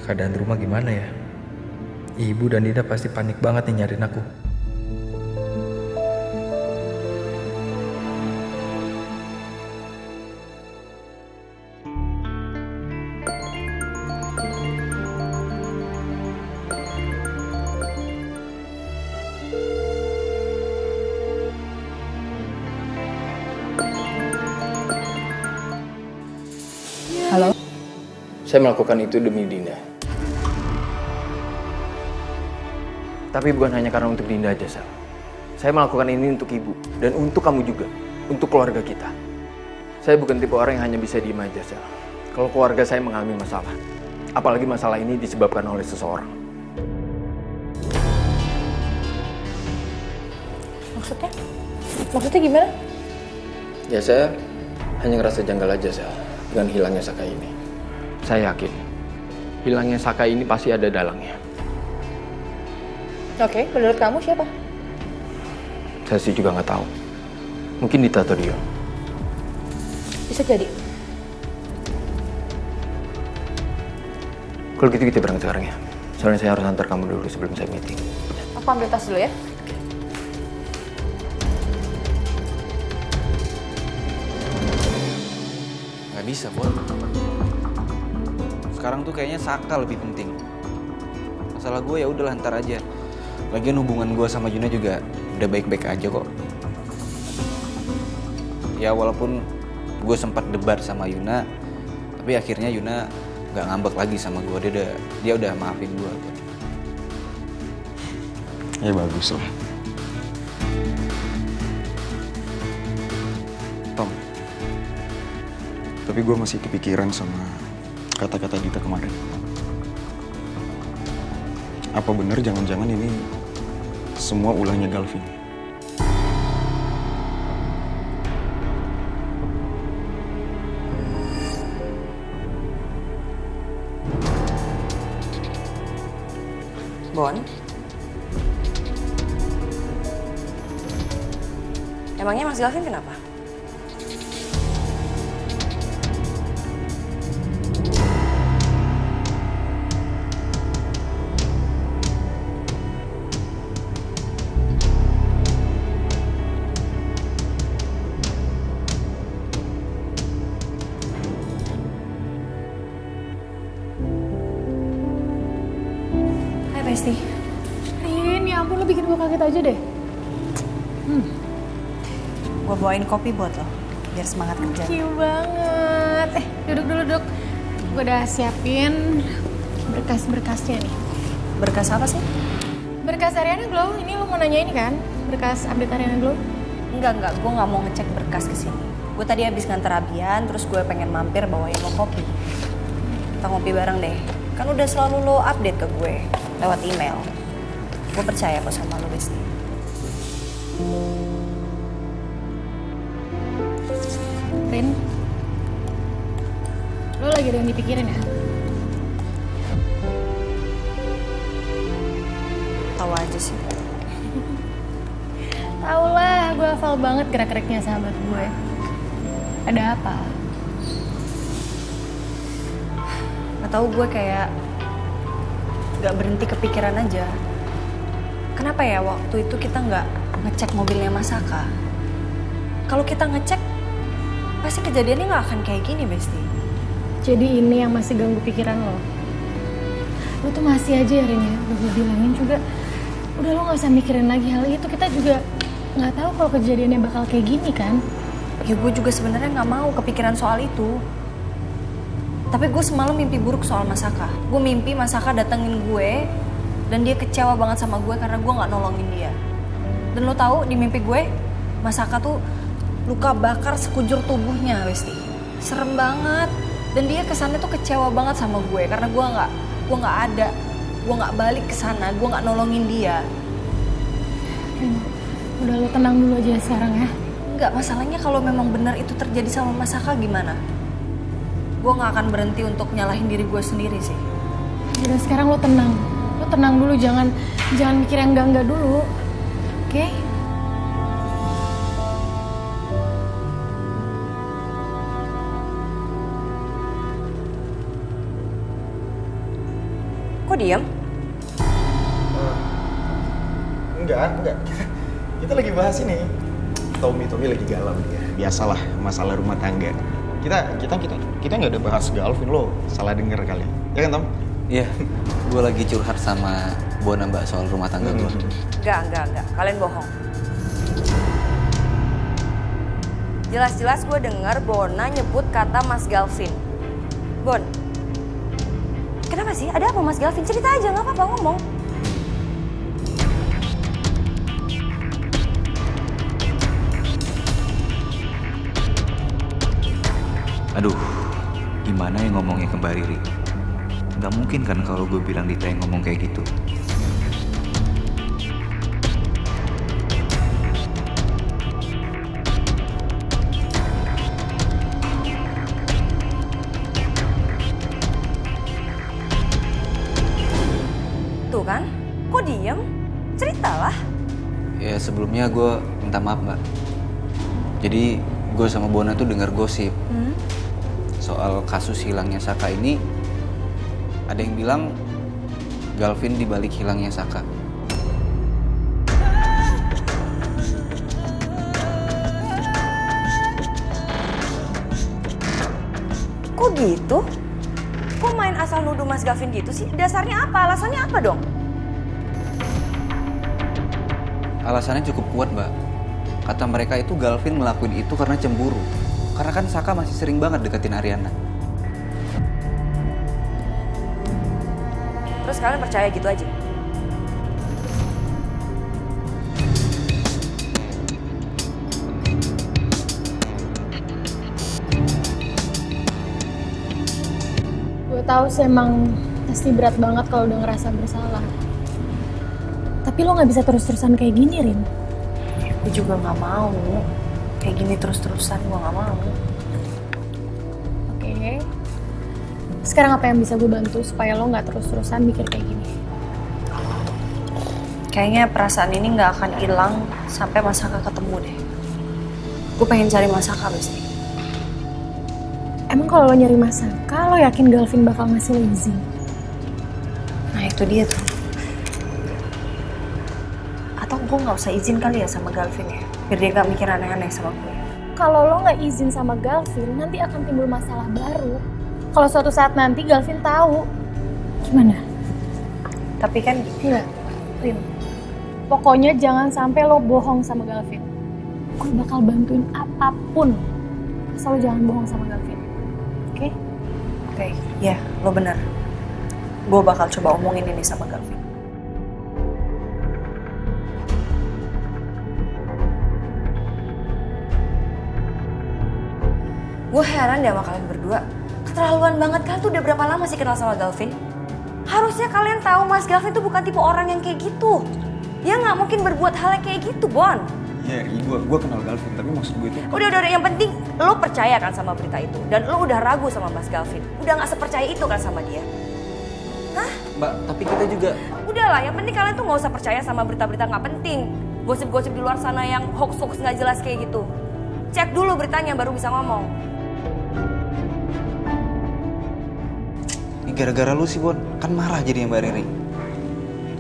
Keadaan rumah gimana ya? Ibu dan Dinda pasti panik banget nih nyariin aku. Halo? Saya melakukan itu demi Dinda. Tapi bukan hanya karena untuk Dinda aja, Sal. Saya melakukan ini untuk ibu dan untuk kamu juga, untuk keluarga kita. Saya bukan tipe orang yang hanya bisa diem aja, Sal. Kalau keluarga saya mengalami masalah, apalagi masalah ini disebabkan oleh seseorang. Maksudnya? Maksudnya gimana? Ya saya hanya ngerasa janggal aja, Sal, dengan hilangnya Saka ini. Saya yakin, hilangnya Saka ini pasti ada dalangnya. Oke, menurut kamu siapa? Saya sih juga nggak tahu. Mungkin Dita atau Dion. Bisa jadi. Kalau gitu kita berangkat sekarang ya. Soalnya saya harus antar kamu dulu sebelum saya meeting. Aku ambil tas dulu ya. Gak bisa, Bon. Sekarang tuh kayaknya Saka lebih penting. Masalah gue ya udah ntar aja. Lagian hubungan gue sama Yuna juga udah baik-baik aja kok. Ya walaupun gue sempat debat sama Yuna, tapi akhirnya Yuna nggak ngambek lagi sama gue. Dia udah maafin gue. Ya bagus lah. Tom, tapi gue masih kepikiran sama kata-kata Dita kemarin. Apa bener jangan-jangan ini semua ulahnya Galvin? Bon? Emangnya Mas Galvin kenapa? Hai Besti. Rin, ya ampun lo bikin gue kaget aja deh. Gue bawain kopi buat lo, biar semangat kerja. Thank you banget. Duduk dulu, duduk. Gue udah siapin berkas-berkasnya nih. Berkas apa sih? Berkas Ariana Glow, ini lo mau nanya ini kan? Berkas update Ariana Glow? Enggak, gue nggak mau ngecek berkas kesini. Gue tadi habis nganter Abian, terus gue pengen mampir bawain lo kopi. Kita ngopi bareng deh. Kan udah selalu lo update ke gue lewat email. Gue percaya kok sama lo, Besti. Rin, lo lagi ada yang dipikirin ya? Tahu aja sih. Tau lah, gue hafal banget gerak-geriknya sahabat gue. Ada apa? Gak tau, gue kayak gak berhenti kepikiran aja. Kenapa ya waktu itu kita nggak ngecek mobilnya Mas Saka? Kalau kita ngecek, pasti kejadiannya nggak akan kayak gini, Besti. Jadi ini yang masih ganggu pikiran lo? Lo tuh masih aja ya Rin ya, udah gue bilangin juga. Udah lo gak usah mikirin lagi hal itu, kita juga nggak tahu kalau kejadiannya bakal kayak gini kan? Ya gue juga sebenarnya nggak mau kepikiran soal itu. Tapi gue semalam mimpi buruk soal Mas Saka. Gue mimpi Mas Saka datengin gue dan dia kecewa banget sama gue karena gue nggak nolongin dia. Dan lo tahu di mimpi gue, Mas Saka tuh luka bakar sekujur tubuhnya, Besti. Serem banget. Dan dia kesannya tuh kecewa banget sama gue karena gue nggak ada, gue nggak balik ke sana, gue nggak nolongin dia. Rin, udah lo tenang dulu aja sekarang ya. Enggak, masalahnya kalau memang benar itu terjadi sama Mas Saka gimana? Gue nggak akan berhenti untuk nyalahin diri gue sendiri sih. Udah sekarang lo tenang dulu, jangan mikir yang enggak dulu, oke? Kok diam? Enggak. Kita lagi bahas ini. Tommy lagi galau dia. Biasalah masalah rumah tangga. Kita nggak ada bahas Galvin, lo salah denger kali. Ya kan Tom? Iya, gue lagi curhat sama Bona Mbak soal rumah tangga gue. Enggak. Kalian bohong. Jelas-jelas gue dengar Bona nyebut kata Mas Galvin. Bon, kenapa sih? Ada apa Mas Galvin? Cerita aja, nggak apa-apa ngomong. Aduh, gimana ya ngomongnya ke Mbak Riri? Gak mungkin kan kalau gue bilang Dita yang ngomong kayak gitu. Tuh kan, kok diem? Ceritalah. Ya sebelumnya gue minta maaf Mbak. Jadi gue sama Bona tuh dengar gosip soal kasus hilangnya Saka ini. Ada yang bilang Galvin dibalik hilangnya Saka. Kok gitu? Kok main asal nuduh Mas Galvin gitu sih? Dasarnya apa? Alasannya apa dong? Alasannya cukup kuat Mbak. Kata mereka itu Galvin ngelakuin itu karena cemburu. Karena kan Saka masih sering banget deketin Ariana. Terus kalian percaya gitu aja? Gue tahu sih emang pasti berat banget kalau udah ngerasa bersalah. Tapi lo nggak bisa terus-terusan kayak gini, Rin. Gue juga nggak mau kayak gini terus-terusan, gue nggak mau. Oke. Sekarang apa yang bisa gue bantu supaya lo nggak terus-terusan mikir kayak gini? Kayaknya perasaan ini nggak akan hilang sampai Masaka ketemu deh. Gue pengen cari Masaka pasti. Emang kalau lo nyari Masaka, lo yakin Galvin bakal ngasih lo izin? Nah itu dia tuh. Atau gue nggak usah izin kali ya sama Galvin ya, biar dia nggak mikir aneh-aneh sama gue. Kalau lo nggak izin sama Galvin, nanti akan timbul masalah baru. Kalau suatu saat nanti Galvin tahu, gimana? Tapi kan Enggak, Rin. Pokoknya jangan sampai lo bohong sama Galvin. Gue bakal bantuin apapun. Asal lo jangan bohong sama Galvin. Oke? Oke, ya lo bener. Gue bakal coba omongin ini sama Galvin. Gue heran deh sama kalian berdua. Keterlaluan banget, kalian tuh udah berapa lama sih kenal sama Galvin? Harusnya kalian tahu Mas Galvin tuh bukan tipe orang yang kayak gitu. Dia nggak mungkin berbuat hal yang kayak gitu, Bon. Iya, gue kenal Galvin, tapi maksud gue itu... Udah, yang penting lo percaya kan sama berita itu. Dan lo udah ragu sama Mas Galvin. Udah nggak sepercaya itu kan sama dia. Hah? Mbak, tapi kita juga... Udahlah, yang penting kalian tuh nggak usah percaya sama berita-berita nggak penting. Gosip-gosip di luar sana yang hoax-hoax nggak jelas kayak gitu. Cek dulu beritanya baru bisa ngomong. Ini gara-gara lu sih Bon, kan marah jadinya Mbak Riri.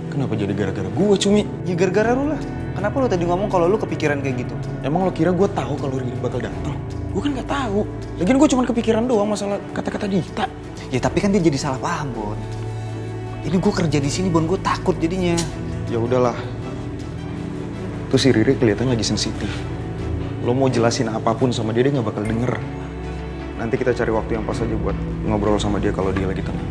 Kenapa jadi gara-gara gue, Cumi? Ya gara-gara lu lah. Kenapa lu tadi ngomong kalau lu kepikiran kayak gitu? Emang lo kira gue tahu kalau Riri bakal datang? Gue kan nggak tahu. Lagian gue cuma kepikiran doang masalah kata-kata Dita. Ya tapi kan dia jadi salah paham Bon. Ini gue kerja di sini Bon, gue takut jadinya. Ya udahlah. Tuh si Riri kelihatan lagi sensitif. Lo mau jelasin apapun sama dia nggak bakal denger. Nanti kita cari waktu yang pas aja buat ngobrol sama dia kalau dia lagi tenang.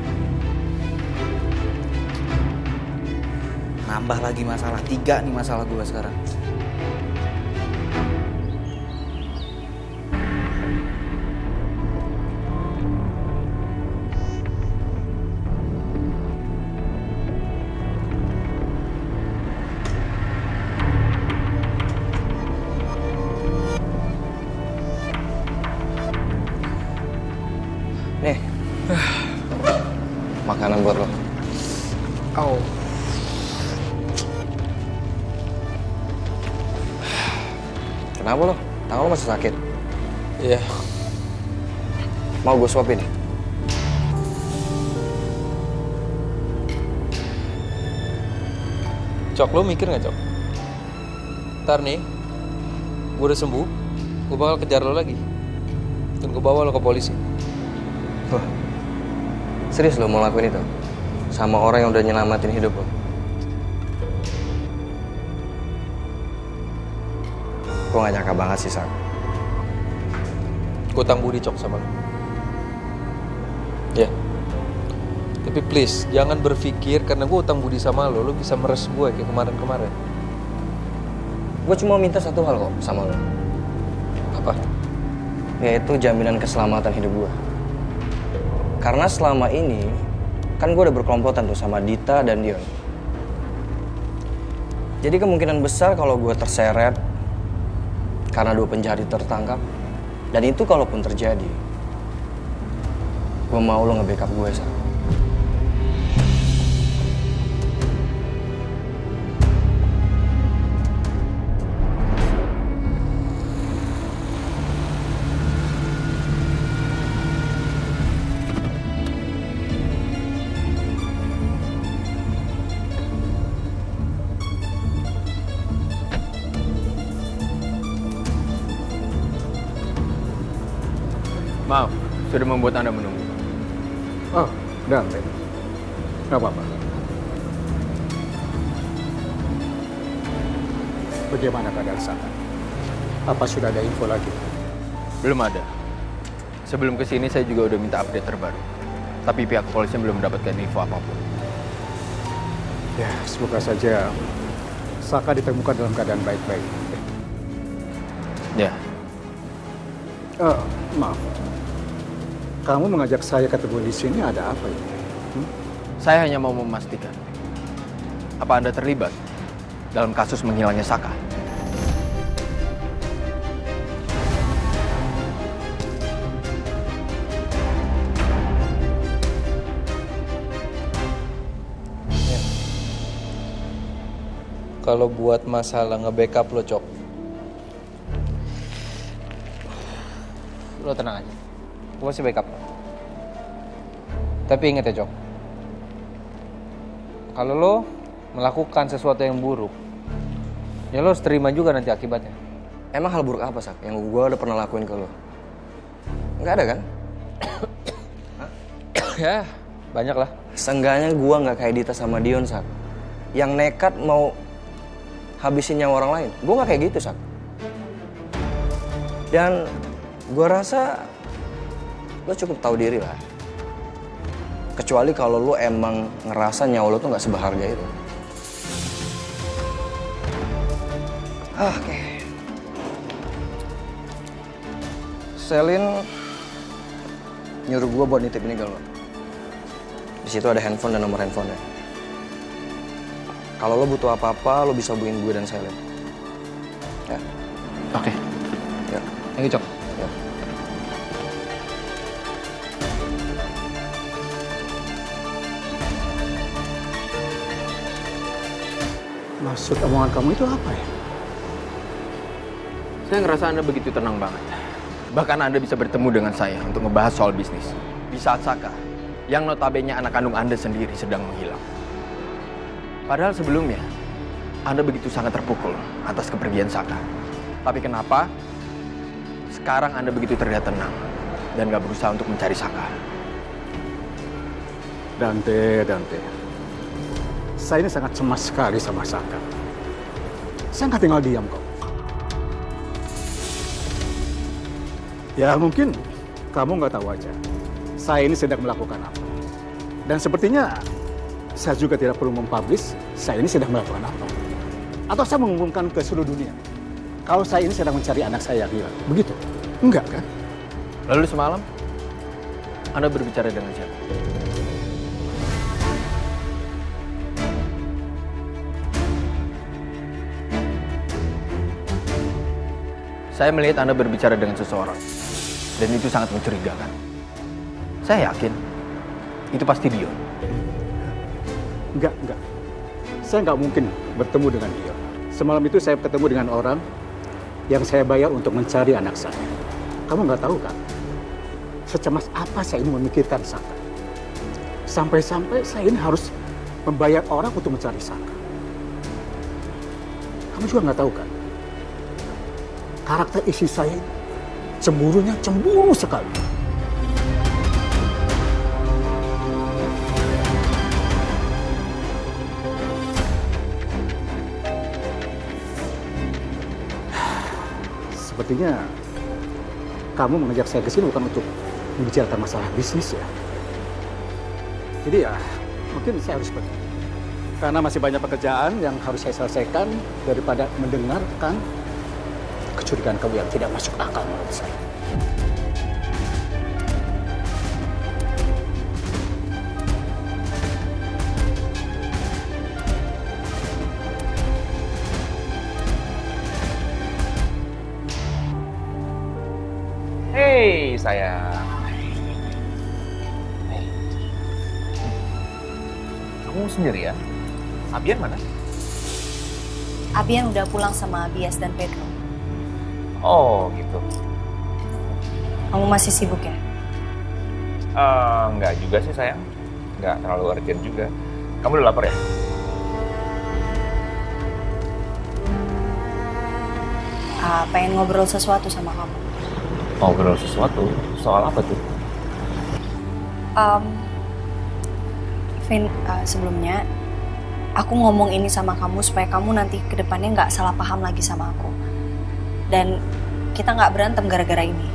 Nambah lagi masalah, 3 nih masalah gue sekarang. Nih, makanan buat lo. Oh. Kenapa lo? Tangan lo masih sakit? Iya. Mau gue suapin? Cok, lo mikir nggak, Cok? Ntar nih, gue udah sembuh, gue bakal kejar lo lagi. Dan gue bawa lo ke polisi. Wah, serius lo mau lakuin itu? Sama orang yang udah nyelamatin hidup lo? Gue gak nyangka banget sih, Sak. Gue utang budi, Cok, sama lo. Ya. Tapi please, jangan berpikir karena gue utang budi sama lo bisa meres gue kayak kemarin-kemarin. Gue cuma minta satu hal kok sama lo. Apa? Yaitu jaminan keselamatan hidup gue. Karena selama ini, kan gue udah berkelompotan tuh sama Dita dan Dion. Jadi kemungkinan besar kalau gue terseret karena 2 penjahat itu tertangkap. Dan itu kalaupun terjadi, gue mau lo nge-backup gue, Sak. Maaf, sudah membuat Anda menunggu. Oh, Dante. Gak apa-apa. Bagaimana keadaan Saka? Apa sudah ada info lagi? Belum ada. Sebelum kesini saya juga udah minta update terbaru. Tapi pihak kepolisian belum mendapatkan info apapun. Ya, semoga saja Saka ditemukan dalam keadaan baik-baik. Ya, Maaf. Kamu mengajak saya ketemu di sini ada apa ini? saya hanya mau memastikan. Apa Anda terlibat dalam kasus menghilangnya Saka? Kalau buat masalah nge-backup lo, Cok, lo tenang aja. Gue pasti backup lo. Tapi ingat ya, Cok, kalau lo melakukan sesuatu yang buruk, ya lo harus terima juga nanti akibatnya. Emang hal buruk apa, Sak, yang gue udah pernah lakuin ke lo? Nggak ada kan? Ya, banyak lah. Seenggaknya gue nggak kayak Dita sama Dion, Sak. Yang nekat mau habisin nyawa orang lain. Gue nggak kayak gitu, Sak. Dan gue rasa lo cukup tahu diri lah. Kecuali kalau lo emang ngerasa nyawa lo tuh nggak seberharga itu. Oke. Selin nyuruh gue buat nitip ini ke lo. Di situ ada handphone dan nomor handphonenya. Kalau lo butuh apa-apa, lo bisa hubungin gue dan Selin. Ya. Oke. Ya. Thank you, Cok. Ya. Maksud omongan kamu itu apa ya? Saya ngerasa Anda begitu tenang banget. Bahkan Anda bisa bertemu dengan saya untuk ngebahas soal bisnis. Di saat Saka, yang notabene anak kandung Anda sendiri sedang menghilang. Padahal sebelumnya, Anda begitu sangat terpukul atas kepergian Saka. Tapi kenapa sekarang Anda begitu terlihat tenang dan gak berusaha untuk mencari Saka? Dante. Saya ini sangat cemas sekali sama Saka. Saya nggak tinggal diam kok. Ya mungkin kamu nggak tahu aja. Saya ini sedang melakukan apa. Dan sepertinya saya juga tidak perlu mempublish saya ini sedang melakukan apa. Atau saya mengumumkan ke seluruh dunia. Kalau saya ini sedang mencari anak saya yang hilang. Begitu? Enggak kan? Lalu semalam, Anda berbicara dengan siapa? Saya melihat Anda berbicara dengan seseorang. Dan itu sangat mencurigakan. Saya yakin, itu pasti Dion. Enggak. Saya nggak mungkin bertemu dengan dia. Semalam itu saya ketemu dengan orang yang saya bayar untuk mencari anak saya. Kamu nggak tahu kan? Secemas apa saya ini memikirkan Saka. Sampai-sampai saya ini harus membayar orang untuk mencari Saka. Kamu juga nggak tahu kan? Karakter istri saya cemburunya cemburu sekali. Sepertinya kamu mengajak saya ke sini bukan untuk membicarakan masalah bisnis ya. Jadi ya, mungkin saya harus pergi. Karena masih banyak pekerjaan yang harus saya selesaikan daripada mendengarkan kecurigaan kamu yang tidak masuk akal menurut saya. Hei, sayang. Hei. Kamu sendirian? Abian mana? Abian udah pulang sama Abias dan Pedro. Oh, gitu. Kamu masih sibuk ya? Enggak juga sih, sayang. Enggak terlalu urgent juga. Kamu udah lapar ya? Pengen ngobrol sesuatu sama kamu. Ngobrol sesuatu? Soal apa tuh? Vin, sebelumnya aku ngomong ini sama kamu supaya kamu nanti ke depannya nggak salah paham lagi sama aku. Dan kita nggak berantem gara-gara ini.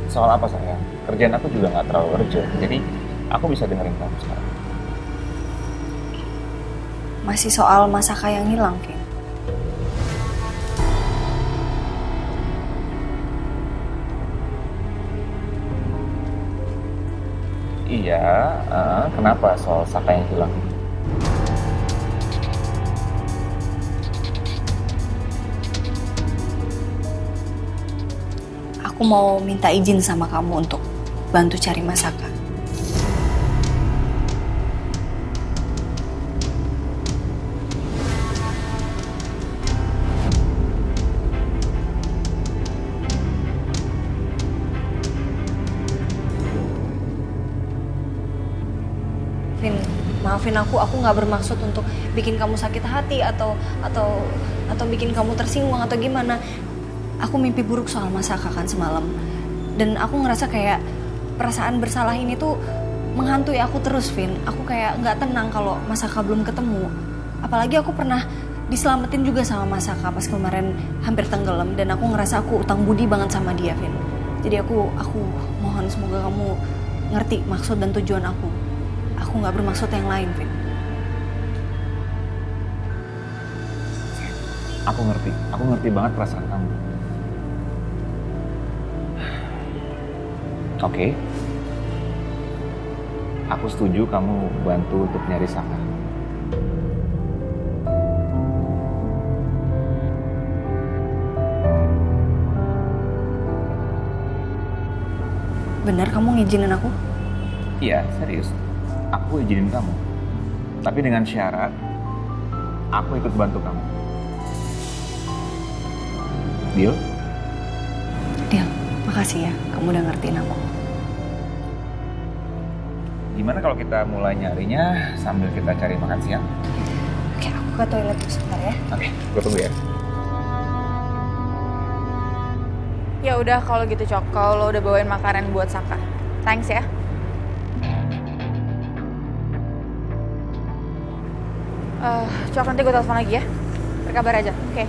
Soal apa, sayang? Kerjaan aku juga nggak terlalu urgent. Jadi aku bisa dengerin kamu sekarang. Masih soal Masaka yang hilang, Vin. Iya, kenapa soal Saka yang hilang? Aku mau minta izin sama kamu untuk bantu cari Masaka. Vin, maafin aku nggak bermaksud untuk bikin kamu sakit hati atau bikin kamu tersinggung atau gimana. Aku mimpi buruk soal Masaka kan semalam. Dan aku ngerasa kayak perasaan bersalah ini tuh menghantui aku terus, Vin. Aku kayak nggak tenang kalau Masaka belum ketemu. Apalagi aku pernah diselamatin juga sama Masaka pas kemarin hampir tenggelam. Dan aku ngerasa aku utang budi banget sama dia, Vin. Jadi aku mohon semoga kamu ngerti maksud dan tujuan aku. Aku nggak bermaksud yang lain, Vin. Aku ngerti banget perasaan kamu. Oke. Aku setuju kamu bantu untuk nyari Saka. Benar kamu ngizinin aku? Iya, serius. Aku izinin kamu. Tapi dengan syarat, aku ikut bantu kamu. Deal? Deal. Makasih ya, kamu udah ngertiin aku. Gimana kalau kita mulai nyarinya sambil kita cari makan siang? Oke, aku ke toilet dulu sebentar ya. Oke, gue tunggu ya. Ya udah kalau gitu Cok, kalau lo udah bawain makanan buat Saka. Thanks ya. Cok, nanti gue telepon lagi ya. Berkabar aja, oke.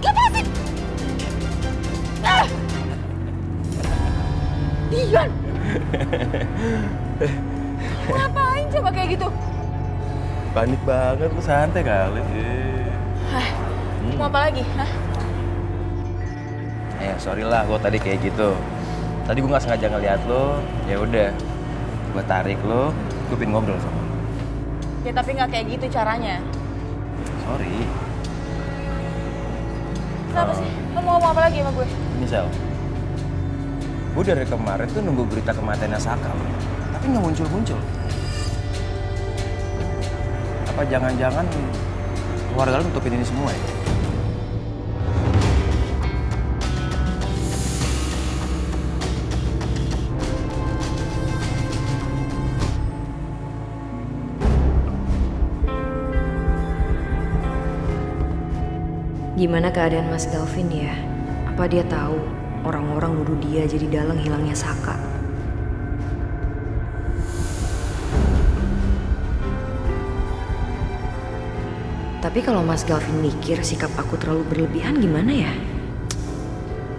Lepasin! Dion! Ngapain coba kayak gitu? Panik banget, lu santai kali. Mau apa lagi? Hah? Ya sorry lah, gue tadi kayak gitu. Tadi gue nggak sengaja ngeliat lo, ya udah, gue tarik lo, gue pengen ngobrol sama lo. Ya tapi nggak kayak gitu caranya. Sorry. Kenapa sih? Lo mau ngomong apa lagi sama gue? Ini Sel, gue dari kemarin tuh nunggu berita kematiannya Saka, tapi nggak muncul-muncul. Apa jangan-jangan keluarga lo nutupin ini semua ya? Gimana keadaan Mas Galvin ya? Apa dia tahu orang-orang nuduh dia jadi dalang hilangnya Saka? Tapi kalau Mas Galvin mikir sikap aku terlalu berlebihan gimana ya?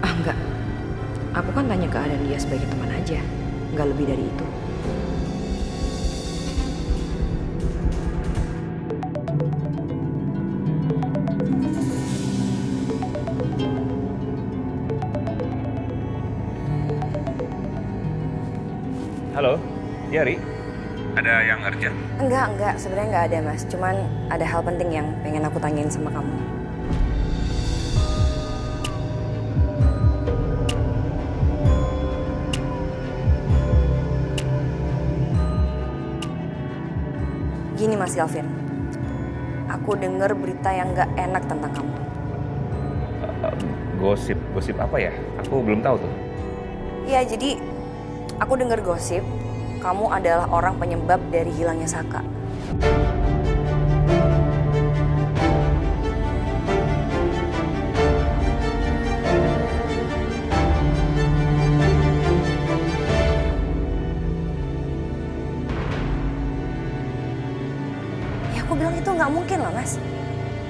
Ah enggak, aku kan tanya keadaan dia sebagai teman aja, nggak lebih dari itu. Halo, iya Ri. Ada yang urgent? Enggak, sebenarnya enggak ada Mas. Cuman ada hal penting yang pengen aku tanyain sama kamu. Gini Mas Galvin, aku denger berita yang nggak enak tentang kamu. Gosip apa ya? Aku belum tahu tuh. Iya, jadi aku denger gosip kamu adalah orang penyebab dari hilangnya Saka. Ya aku bilang itu nggak mungkin lah Mas.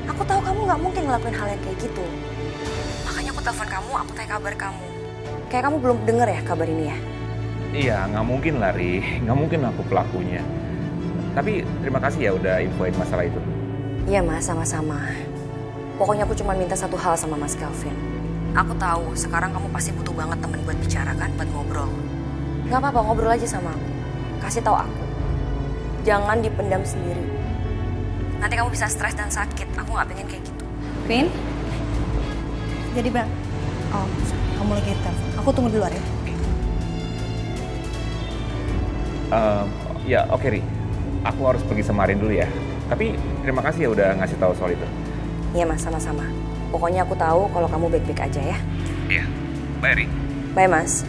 Aku tahu kamu nggak mungkin ngelakuin hal yang kayak gitu. Makanya aku telepon kamu, aku tanya kabar kamu. Kayak kamu belum denger ya kabar ini ya? Iya, nggak mungkin lah Ri. Nggak mungkin aku pelakunya. Tapi terima kasih ya udah infoin masalah itu. Iya Mas, sama-sama. Pokoknya aku cuma minta satu hal sama Mas Galvin. Aku tahu sekarang kamu pasti butuh banget temen buat bicara kan, buat ngobrol. Gak apa-apa, ngobrol aja sama aku. Kasih tahu aku. Jangan dipendam sendiri. Nanti kamu bisa stres dan sakit. Aku gak pengen kayak gitu. Vin? Jadi Bang? Oh, kamu lagi telepon. Aku tunggu di luar ya. Ya oke Ri. Aku harus pergi sama Arin dulu ya. Tapi terima kasih ya udah ngasih tahu soal itu. Iya Mas, sama-sama. Pokoknya aku tahu kalau kamu baik-baik aja ya. Iya. Bye Ri. Bye Mas.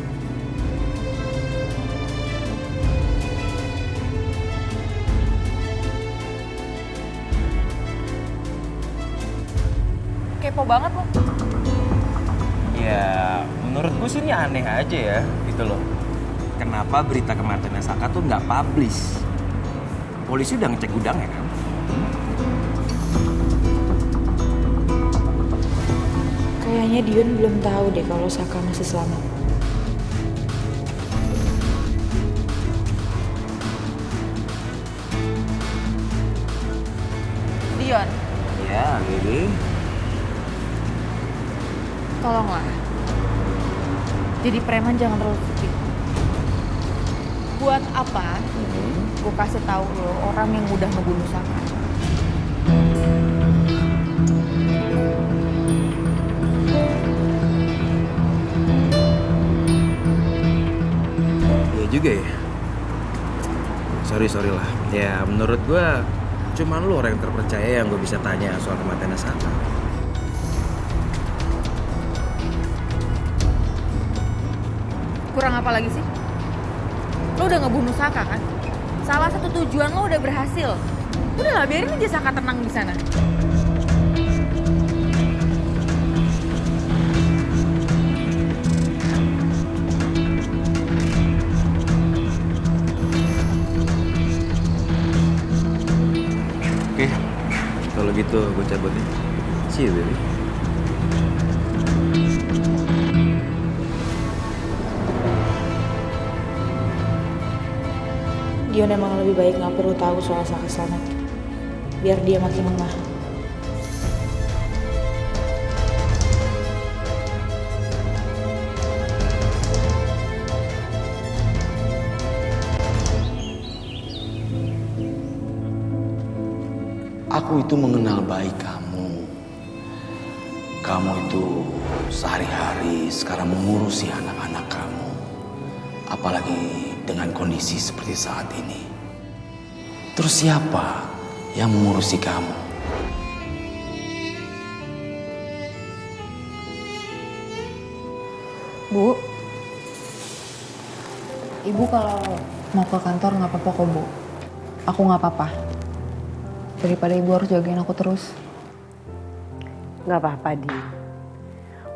Kepo banget lo. Ya, menurut gue sih ini aneh aja ya, gitu loh. Kenapa berita kematian Saka tuh nggak publish? Polisi udah ngecek gudangnya kan? Kayaknya Dion belum tahu deh kalau Saka masih selamat. Dion, Ya, Lili. tolonglah. Jadi preman jangan terlalu fikir. Buat apa gue kasih tahu lo orang yang udah ngebunuh Saka? Iya juga ya. Sorry lah. Ya, menurut gue cuman lu orang yang terpercaya yang gue bisa tanya soal kematian Saka. Kurang apa lagi sih? Lo udah ngebunuh Saka kan? Salah satu tujuan lo udah berhasil. Udahlah, biarin aja Saka tenang di sana. Oke, kalau gitu gue cabut ya. See you, baby. Dion emang lebih baik nggak perlu tahu soal Saka selamat. Biar dia makin lengah. Aku itu mengenal baik kamu. Kamu itu sehari-hari sekarang mengurusi anak-anak kamu. Apalagi dengan kondisi seperti saat ini. Terus siapa yang mengurusi kamu? Bu, Ibu kalau mau ke kantor nggak apa-apa kok Bu. Aku nggak apa-apa. Daripada Ibu harus jagain aku terus. Nggak apa-apa, Di.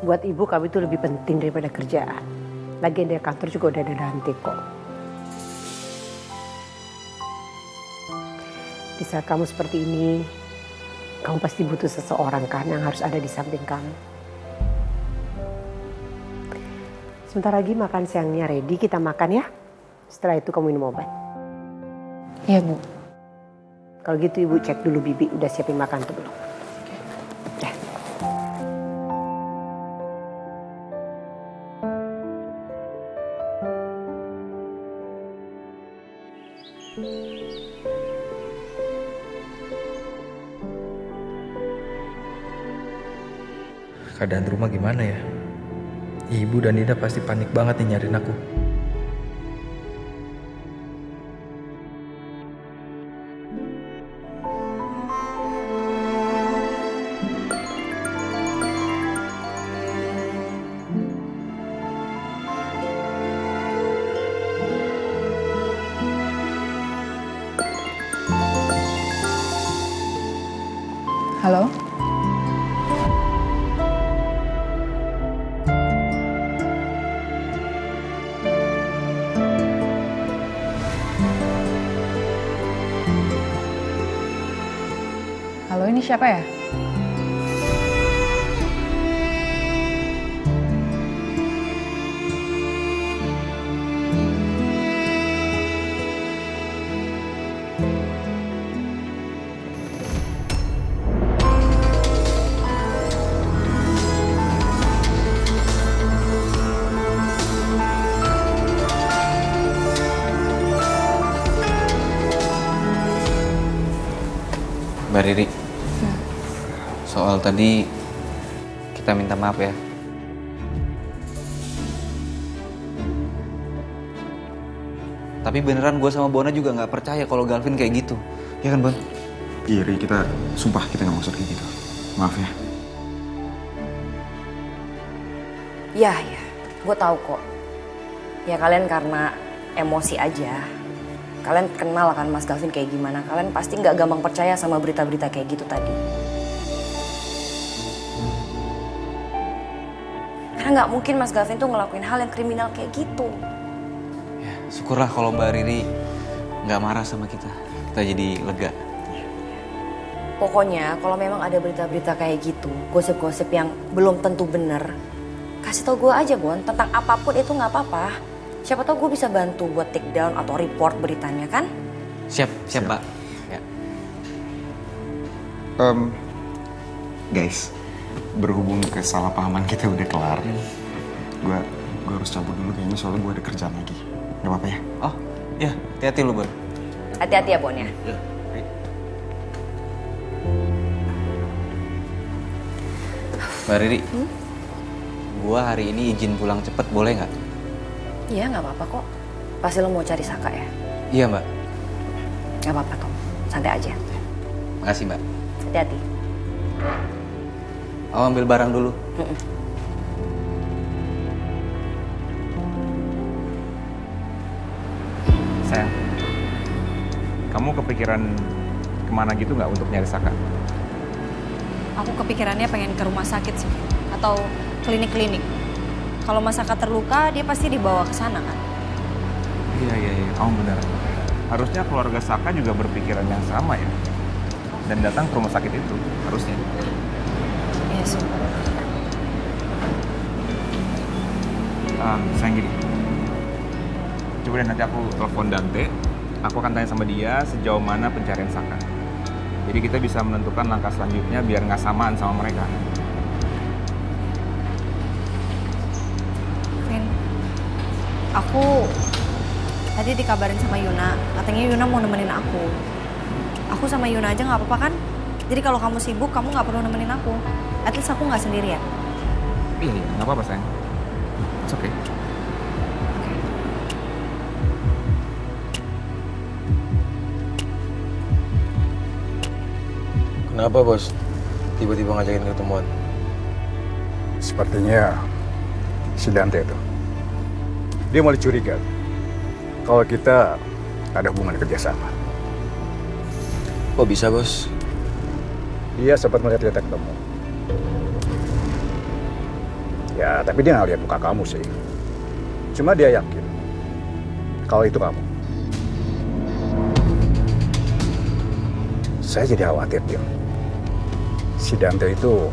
Buat ibu kamu itu lebih penting daripada kerjaan. Lagian dari kantor juga udah ada Dante kok. Di saat kamu seperti ini, kamu pasti butuh seseorang kan yang harus ada di samping kamu. Sebentar lagi makan siangnya ready, kita makan ya. Setelah itu kamu minum obat. Iya, Bu. Kalau gitu ibu cek dulu Bibi udah siapin makan tuh belum. Ya. Keadaan rumah gimana ya? Ibu dan Dinda pasti panik banget nih nyariin aku. Halo? Halo, ini siapa ya? Mbak Riri, soal tadi kita minta maaf ya. Tapi beneran gue sama Bona juga nggak percaya kalau Galvin kayak gitu, ya kan Bon? Iya Ri, kita sumpah kita nggak maksud kayak gitu. Maaf ya. Ya, gue tahu kok. Ya kalian karena emosi aja. Kalian kenal kan Mas Galvin kayak gimana. Kalian pasti nggak gampang percaya sama berita-berita kayak gitu tadi. Karena nggak mungkin Mas Galvin tuh ngelakuin hal yang kriminal kayak gitu. Ya, syukurlah kalau Mbak Riri nggak marah sama kita. Kita jadi lega. Pokoknya kalau memang ada berita-berita kayak gitu, gosip-gosip yang belum tentu bener, kasih tau gue aja Bon, tentang apapun itu nggak apa-apa. Siapa tau gue bisa bantu buat take down atau report beritanya kan? Siap Pak. Ya. Guys, berhubung kesalahpahaman kita udah kelar, gue harus cabut dulu kayaknya soalnya gue ada kerjaan lagi. Gak apa-apa ya? Oh, ya, hati-hati lu Bon. Hati-hati ya Bon ya. Mbak Riri, gua hari ini izin pulang cepet, boleh nggak? Iya nggak apa-apa kok. Pasti lo mau cari Saka ya? Iya Mbak. Nggak apa-apa kok, santai aja. Makasih Mbak. Hati-hati. Oh, ambil barang dulu. Sayang, kamu kepikiran kemana gitu nggak untuk nyari Saka? Aku kepikirannya pengen ke rumah sakit sih, atau klinik-klinik. Kalau Mas Saka terluka, dia pasti dibawa ke sana kan? Iya, kamu benar. Harusnya keluarga Saka juga berpikiran yang sama ya. Dan datang ke rumah sakit itu, harusnya. Iya sih. Sayang gini. Coba deh nanti aku telepon Dante. Aku akan tanya sama dia sejauh mana pencarian Saka. Jadi kita bisa menentukan langkah selanjutnya biar nggak samaan sama mereka. Vin, aku tadi dikabarin sama Yuna, katanya Yuna mau nemenin aku. Aku sama Yuna aja nggak apa-apa kan? Jadi kalau kamu sibuk, kamu nggak perlu nemenin aku. At least aku nggak sendirian. Iya, nggak apa-apa sayang. It's okay. Kenapa bos? Tiba-tiba ngajakin ketemuan? Sepertinya si Dante itu. Dia mulai curiga kalau kita ada hubungan kerjasama. Kok bisa bos? Dia sempat melihat kita ketemu. Ya, tapi dia nggak lihat muka kamu sih. Cuma dia yakin kalau itu kamu. Saya jadi khawatir, Dim. Si Dante itu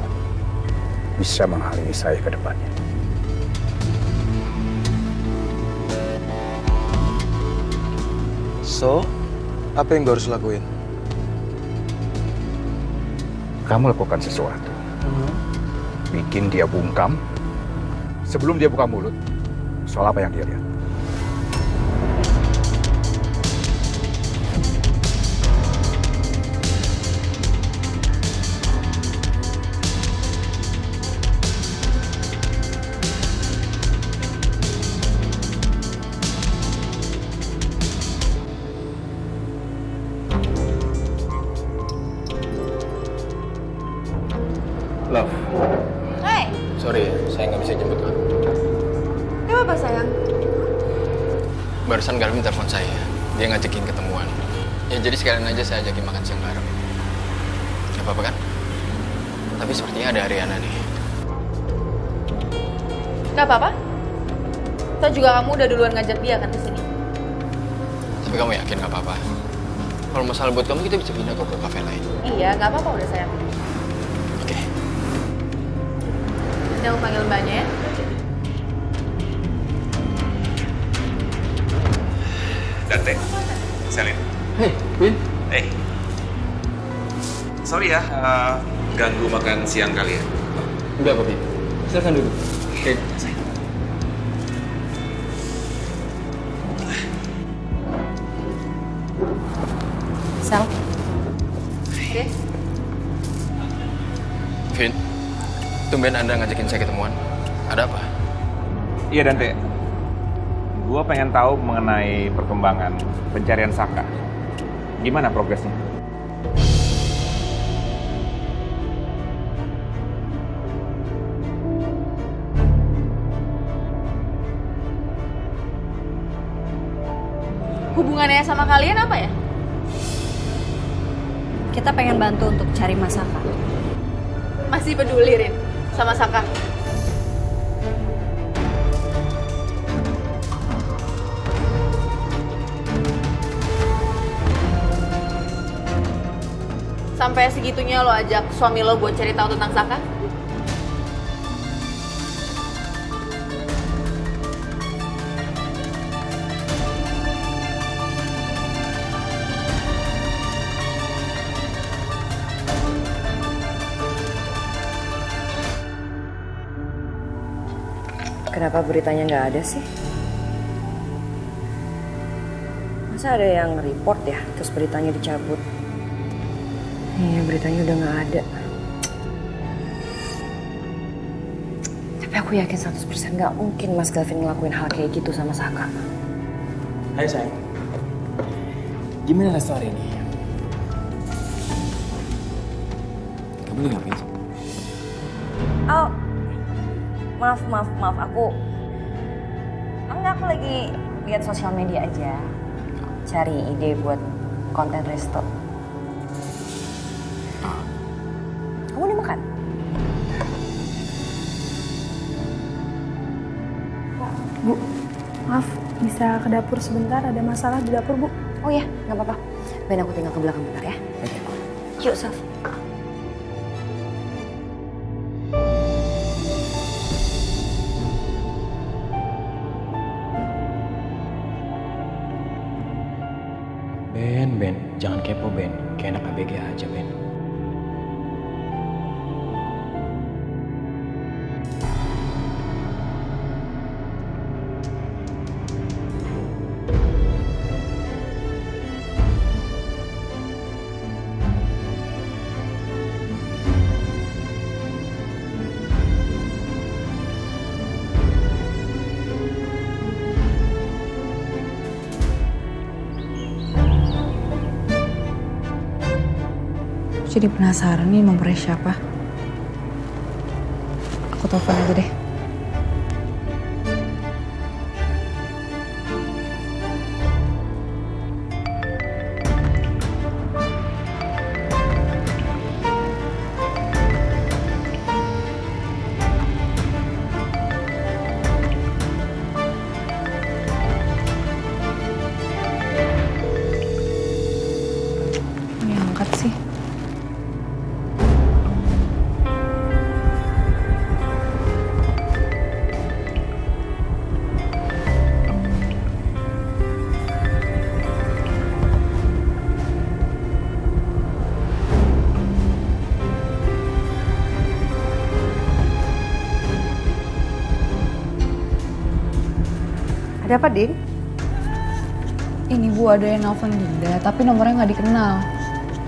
bisa menghalangi saya ke depannya. So, apa yang gue harus lakuin? Kamu lakukan sesuatu. Bikin dia bungkam sebelum dia buka mulut soal apa yang dia lihat. Love, Hai, sorry ya, saya nggak bisa jemput kamu. gak apa sayang. Barusan Galvin telepon saya, dia ngajakin ketemuan. Ya jadi sekalian aja saya ajakin makan siang bareng. Gak apa-apa kan? Tapi sepertinya ada Ariana nih. Gak apa-apa. Toh juga kamu udah duluan ngajak dia kan ke sini. Tapi kamu yakin gak apa-apa? Kalau masalah buat kamu kita bisa pindah kok ke kafe lain. Iya, gak apa-apa udah sayang. Oke. Jangan panggil mbaknya ya. Dante, Selin. Hey, Vin. Eh, sorry ya, ganggu makan siang kalian. Enggak kok, Vin. Silakan duduk. Oke, Sal. Oke. Vin, tumben Anda ngajakin saya ketemuan. Ada apa? Iya Dante, gue pengen tahu mengenai perkembangan pencarian Saka. Gimana progresnya? Hubungannya sama kalian apa ya? Kita pengen bantu untuk cari Mas Saka. Masih peduli, Rin, sama Saka? Sampai segitunya lo ajak suami lo buat cari tahu tentang Saka? Kenapa beritanya nggak ada sih? Masa ada yang report ya, terus beritanya dicabut? Iya, beritanya udah nggak ada. Tapi aku yakin 100% nggak mungkin Mas Galvin ngelakuin hal kayak gitu sama Saka. Hai sayang, gimana resto hari ini? Kamu lagi ngapain sih? Oh, maaf. Aku lagi lihat sosial media aja. Cari ide buat konten resto. Kamu udah makan? Bu, maaf, bisa ke dapur sebentar, ada masalah di dapur, Bu. Oh ya, nggak apa-apa. Ben, aku tinggal ke belakang bentar ya. Oke. Yuk, Saf. Ben, jangan kepo Ben, kayak anak ABG aja Ben. Jadi penasaran nih nomornya siapa. Aku telepon aja deh. Ada apa, Din? Ini Bu, ada yang nelfon Dinda, tapi nomornya nggak dikenal.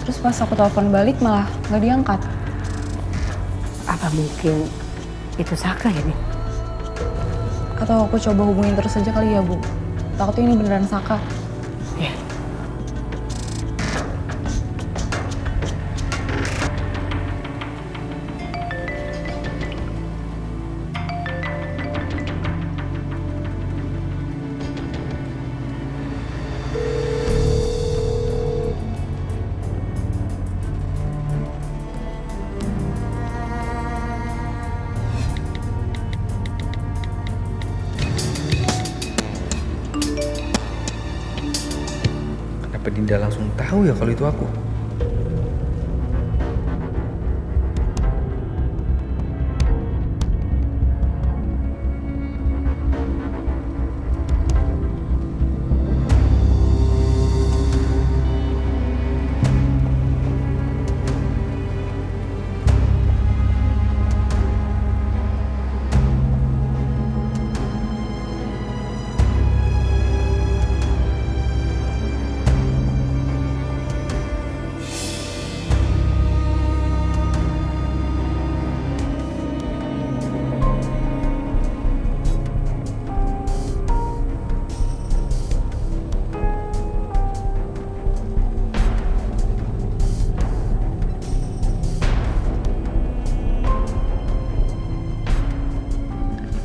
Terus pas aku telepon balik malah nggak diangkat. Apa mungkin itu Saka ya, Din? Atau aku coba hubungin terus aja kali ya, Bu. Takutnya ini beneran Saka. Ya. Kenapa Dinda langsung tahu ya kalau itu aku?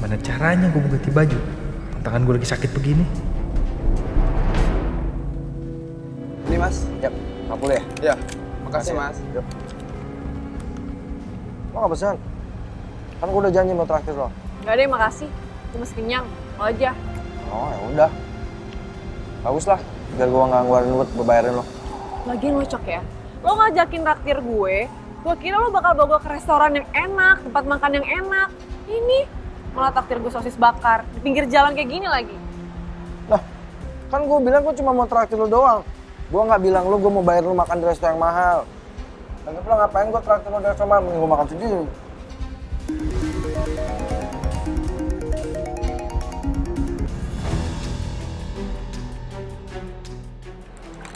Gimana caranya gue mau ganti baju? Tangan gue lagi sakit begini. Ini mas, yap, 40 ya? Iya, makasih mas. Yap. Lo gak pesan? Kan gue udah janji mau traktir lo. Gak deh, makasih. Gue masih kenyang. Lo aja. Oh ya udah. Bagus lah, biar gue gak ngeluarin duit, gue bayarin lo. Lagian lo cok ya. Lo ngajakin traktir gue kira lo bakal bawa gue ke restoran yang enak, tempat makan yang enak. Ini malah traktir gue sosis bakar di pinggir jalan kayak gini lagi. Nah, kan gue bilang gue cuma mau traktir lo doang. Gue gak bilang lo gue mau bayar lo makan di restoran yang mahal. Lagi pula ngapain gue traktir lo di restoran mahal, mending gue makan sendiri.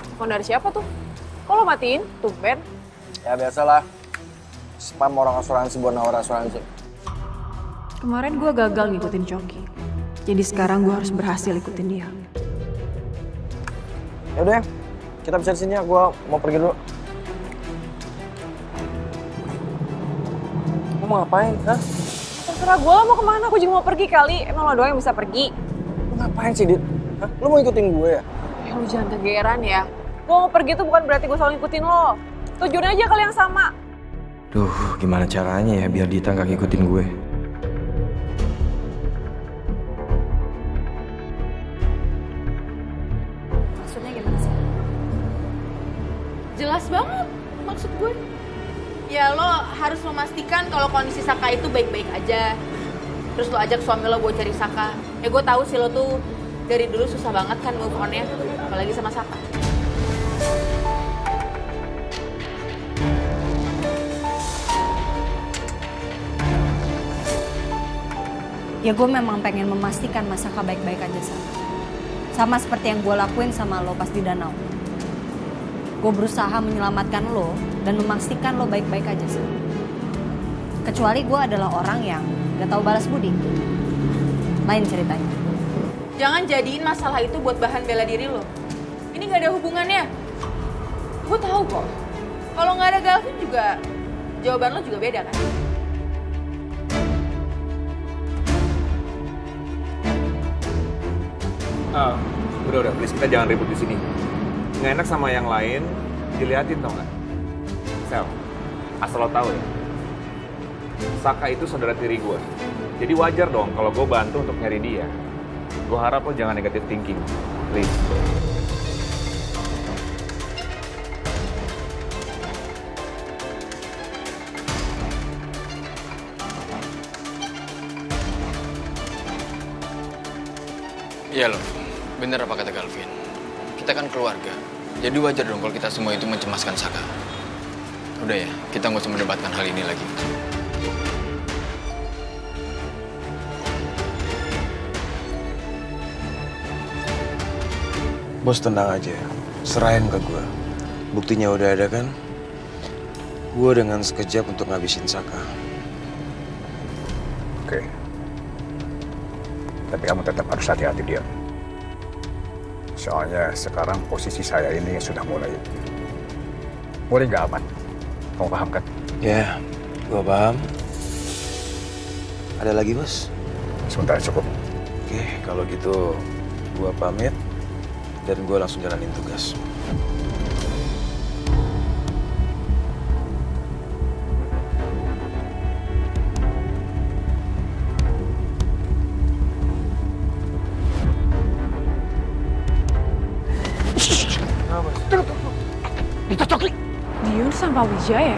Telepon dari siapa tuh? Kok lo matiin? Tumben. Ya biasalah, spam orang asuransi buat nawar asuransi. Kemarin gue gagal ngikutin Coki. Jadi sekarang gue harus berhasil ikutin dia. Yaudah, kita bisa di sini ya, gue mau pergi dulu. Lo mau ngapain, hah? Terserah gue, lo mau kemana? Aku juga mau pergi kali. Emang lo doang yang bisa pergi. Lo ngapain sih, Dit? Hah? Lo mau ikutin gue ya? Ya lo jangan kegeeran ya. Gue mau pergi tuh bukan berarti gue selalu ngikutin lo. Tujuannya aja kali yang sama. Duh, gimana caranya ya biar Dita gak ngikutin gue? Maksudnya gimana sih? Jelas banget maksud gue. Ya lo harus memastikan kalau kondisi Saka itu baik-baik aja. Terus lo ajak suami lo buat cari Saka. Ya gue tahu sih lo tuh dari dulu susah banget kan move on-nya. Apalagi sama Saka. Ya gue memang pengen memastikan Mas Saka baik-baik aja sama seperti yang gue lakuin sama lo pas di danau. Gue berusaha menyelamatkan lo dan memastikan lo baik-baik aja sih. Kecuali gue adalah orang yang gak tahu balas budi. Lain ceritanya. Jangan jadiin masalah itu buat bahan bela diri lo. Ini gak ada hubungannya. Gue tahu kok. Kalau gak ada Galvin juga, jawaban lo juga beda kan? Udah, please kita jangan ribut di sini. Nggak enak sama yang lain, diliatin tau nggak? Sel, asal lo tahu ya, Saka itu saudara tiri gue. Jadi wajar dong kalau gue bantu untuk nyari dia. Gue harap lo jangan negative thinking, please. Iya loh, bener apa kata Galvin. Kita kan keluarga, jadi wajar dong kalau kita semua itu mencemaskan Saka. Udah ya, kita nggak usah mendebatkan hal ini lagi. Bos tenang aja, serahin ke gue. Buktinya udah ada kan? Gue dengan sekejap untuk ngabisin Saka. Oke. Tapi kamu tetap harus hati-hati dia. Soalnya sekarang posisi saya ini sudah mulai nggak aman. Kamu paham kan? Ya, gue paham. Ada lagi, Bos? Sebentar cukup. Oke, kalau gitu gue pamit dan gue langsung jalanin tugas. Dicocok. Dion sama Wijaya.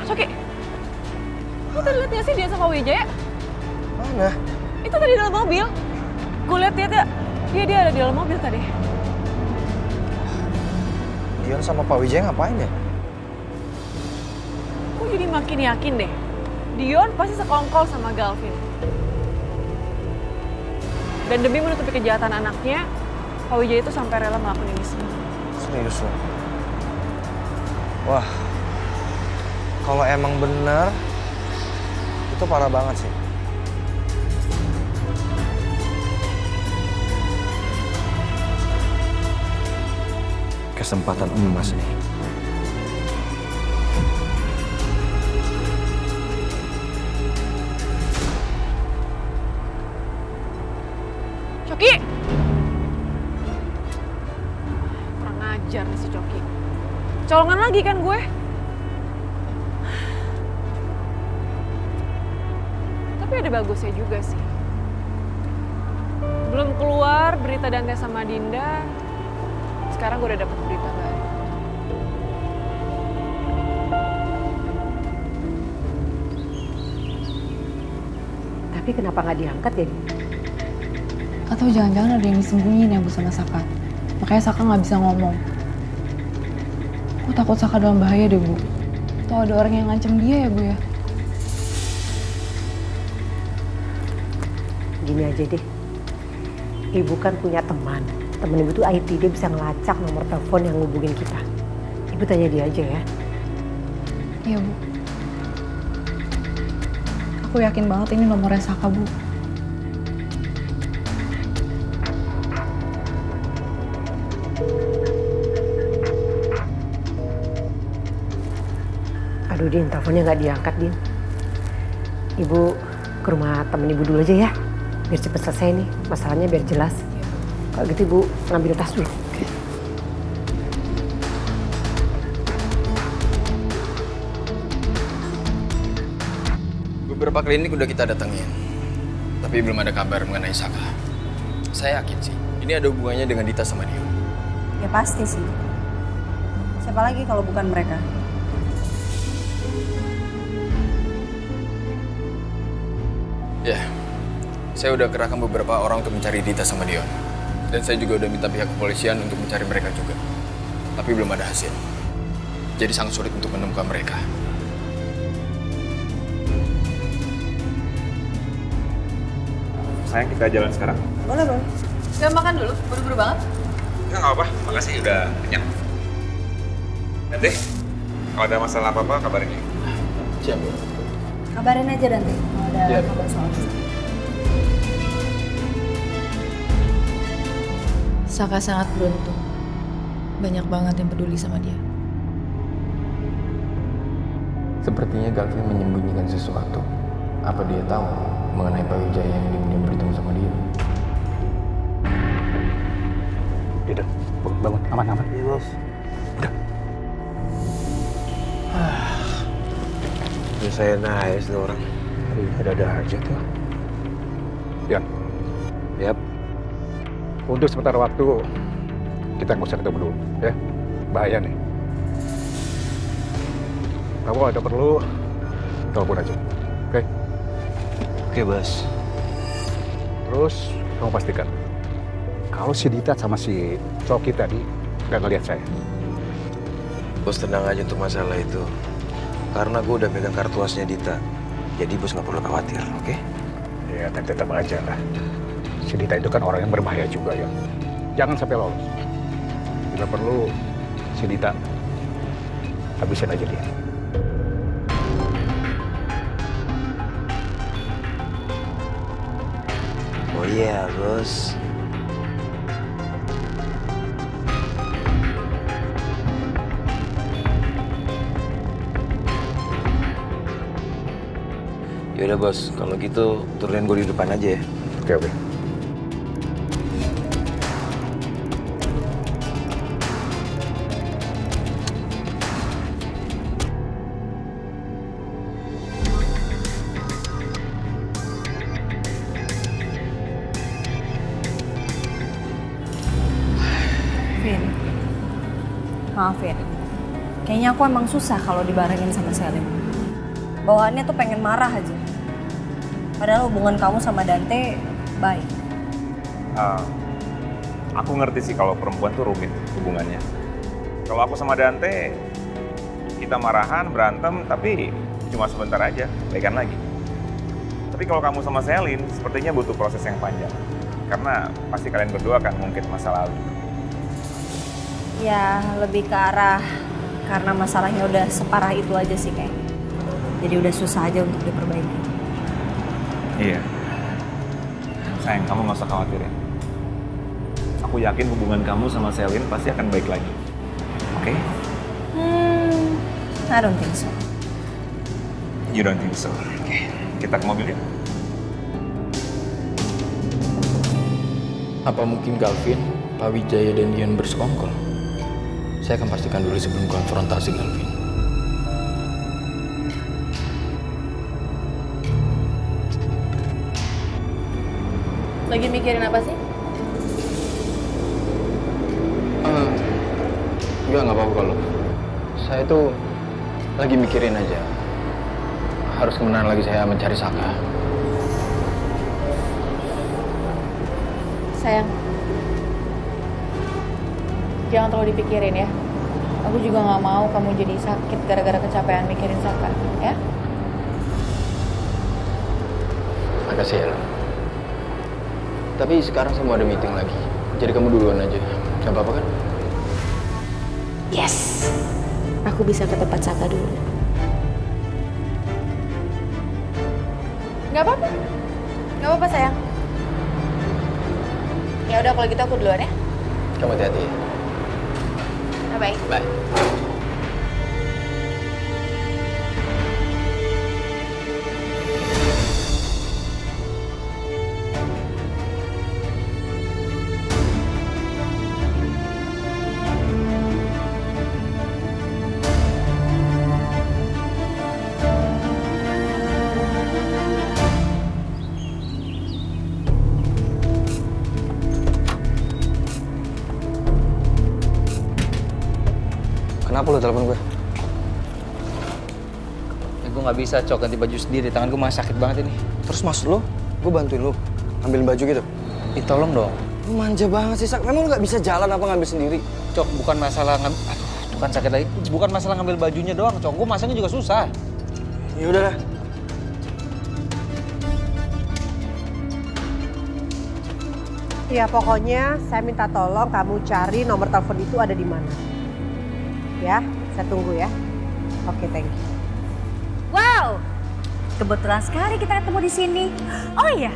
Coki. Lu tadi liat gak sih dia sama Wijaya? Mana? Itu tadi dalam mobil. Gue liat dia ada di dalam mobil tadi. Dion sama Pak Wijaya ngapain ya? Gue jadi makin yakin deh. Dion pasti sekongkol sama Galvin. Dan demi menutupi kejahatan anaknya, Pak Wijaya itu sampai rela melakukan ini semua. Serius lo? Wah, kalau emang bener, itu parah banget sih. Kesempatan emas nih. Coki! Kurang ajar nih si Coki. Colongan lagi kan gue? Tapi ada bagusnya juga sih. Belum keluar berita Dante sama Dinda, sekarang gue udah dapet berita baru. Tapi kenapa nggak diangkat ya? Atau jangan-jangan ada yang disembunyiin ya Bu sama Saka. Makanya Saka nggak bisa ngomong. Aku takut Saka dalam bahaya deh Bu. Atau ada orang yang ngancem dia ya Bu ya? Gini aja deh. Ibu kan punya teman. Temen ibu tuh IT, dia bisa ngelacak nomor telepon yang ngubungin kita. Ibu tanya dia aja ya. Iya Bu. Aku yakin banget ini nomornya Saka Bu. Aduh Din, teleponnya nggak diangkat Din. Ibu ke rumah temen ibu dulu aja ya. Biar cepet selesai nih, masalahnya biar jelas. Kalau gitu ibu ngambil tas dulu. Beberapa klinik udah kita datengin, tapi belum ada kabar mengenai Saka. Saya yakin sih, ini ada hubungannya dengan Dita sama Dio. Ya pasti sih. Siapa lagi kalau bukan mereka? Ya, saya udah kerahkan beberapa orang untuk mencari Dita sama Dion. Dan saya juga udah minta pihak kepolisian untuk mencari mereka juga. Tapi belum ada hasil. Jadi sangat sulit untuk menemukan mereka. Sayang, kita jalan sekarang. Boleh. Gak makan dulu, buru-buru banget. Enggak apa-apa, makasih udah kenyang. Nanti, kalau ada masalah apa-apa kabarin ya. Siap, Bu. Kabarin aja Dante kalau ada kabar soal itu. Saka sangat beruntung. Banyak banget yang peduli sama dia. Sepertinya Galvin menyembunyikan sesuatu. Apa dia tahu mengenai Pak Wijaya yang diam-diam bertemu sama dia? Udah, bangun, aman. Iya bos. Ya saya naik sih orang. Ada aja tuh. Yan. Yap. Untuk sementara waktu, kita nggak usah ketemu dulu, ya. Bahaya nih. Kamu ada perlu, telepon aja, oke? Oke, Bos. Terus, kamu pastikan, kalau si Dita sama si Coki tadi nggak ngeliat saya. Bos tenang aja untuk masalah itu. Karena gue udah pegang kartu asnya Dita. Jadi bos nggak perlu khawatir, oke? Ya, dan tetap aja lah. Si Dita itu kan orang yang berbahaya juga ya. Jangan sampai lolos. Bila perlu, si Dita habisin aja dia. Oh iya, bos. Yaudah bos, kalau gitu turunin gue di depan aja ya. Oke, oke. Vin, maaf Vin. Kayaknya aku emang susah kalau dibarengin sama Selin. Bawaannya tuh pengen marah aja. Padahal hubungan kamu sama Dante baik. Aku ngerti sih kalau perempuan tuh rumit hubungannya. Kalau aku sama Dante, kita marahan, berantem, tapi cuma sebentar aja, baikan lagi. Tapi kalau kamu sama Selin, sepertinya butuh proses yang panjang. Karena pasti kalian berdua akan ngungkit masa lalu. Ya, lebih ke arah karena masalahnya udah separah itu aja sih kayaknya. Jadi udah susah aja untuk diperbaiki. Iya. Sayang, kamu gak usah khawatir ya. Aku yakin hubungan kamu sama Selin pasti akan baik lagi. Oke? I don't think so. You don't think so? Oke, kita ke mobil ya. Apa mungkin Galvin, Pak Wijaya, dan Dian bersekongkol? Saya akan pastikan dulu sebelum konfrontasi Galvin. Lagi mikirin apa sih? Enggak apa-apa kalau. Saya tuh lagi mikirin aja. Harus kemana lagi saya mencari Saka. Sayang, jangan terlalu dipikirin ya. Aku juga nggak mau kamu jadi sakit gara-gara kecapean mikirin Saka, ya? Makasih ya. Tapi sekarang saya mau ada meeting lagi. Jadi kamu duluan aja. Gak apa-apa kan? Yes, aku bisa ke tempat Saka dulu. Nggak apa-apa. Nggak apa-apa sayang. Ya udah kalau gitu aku duluan ya. Kamu hati-hati ya. Bye-bye. Bye. Kenapa lu telepon gue? Ya gue nggak bisa cok ganti baju sendiri, tangan gue masih sakit banget ini. Terus maksud lo, gue bantuin lo ambilin baju gitu? Tolong dong. Lu manja banget sih, Sak. Memang lu gak bisa jalan apa ngambil sendiri? Cok, bukan masalah ngambil... Aduh, tuh kan sakit lagi. Bukan masalah ngambil bajunya doang, Cok. Gue masangnya juga susah. Ya udah lah. Ya pokoknya saya minta tolong kamu cari nomor telepon itu ada di mana. Ya, saya tunggu ya. Oke, thank you. Wow, kebetulan sekali kita ketemu di sini. Oh iya,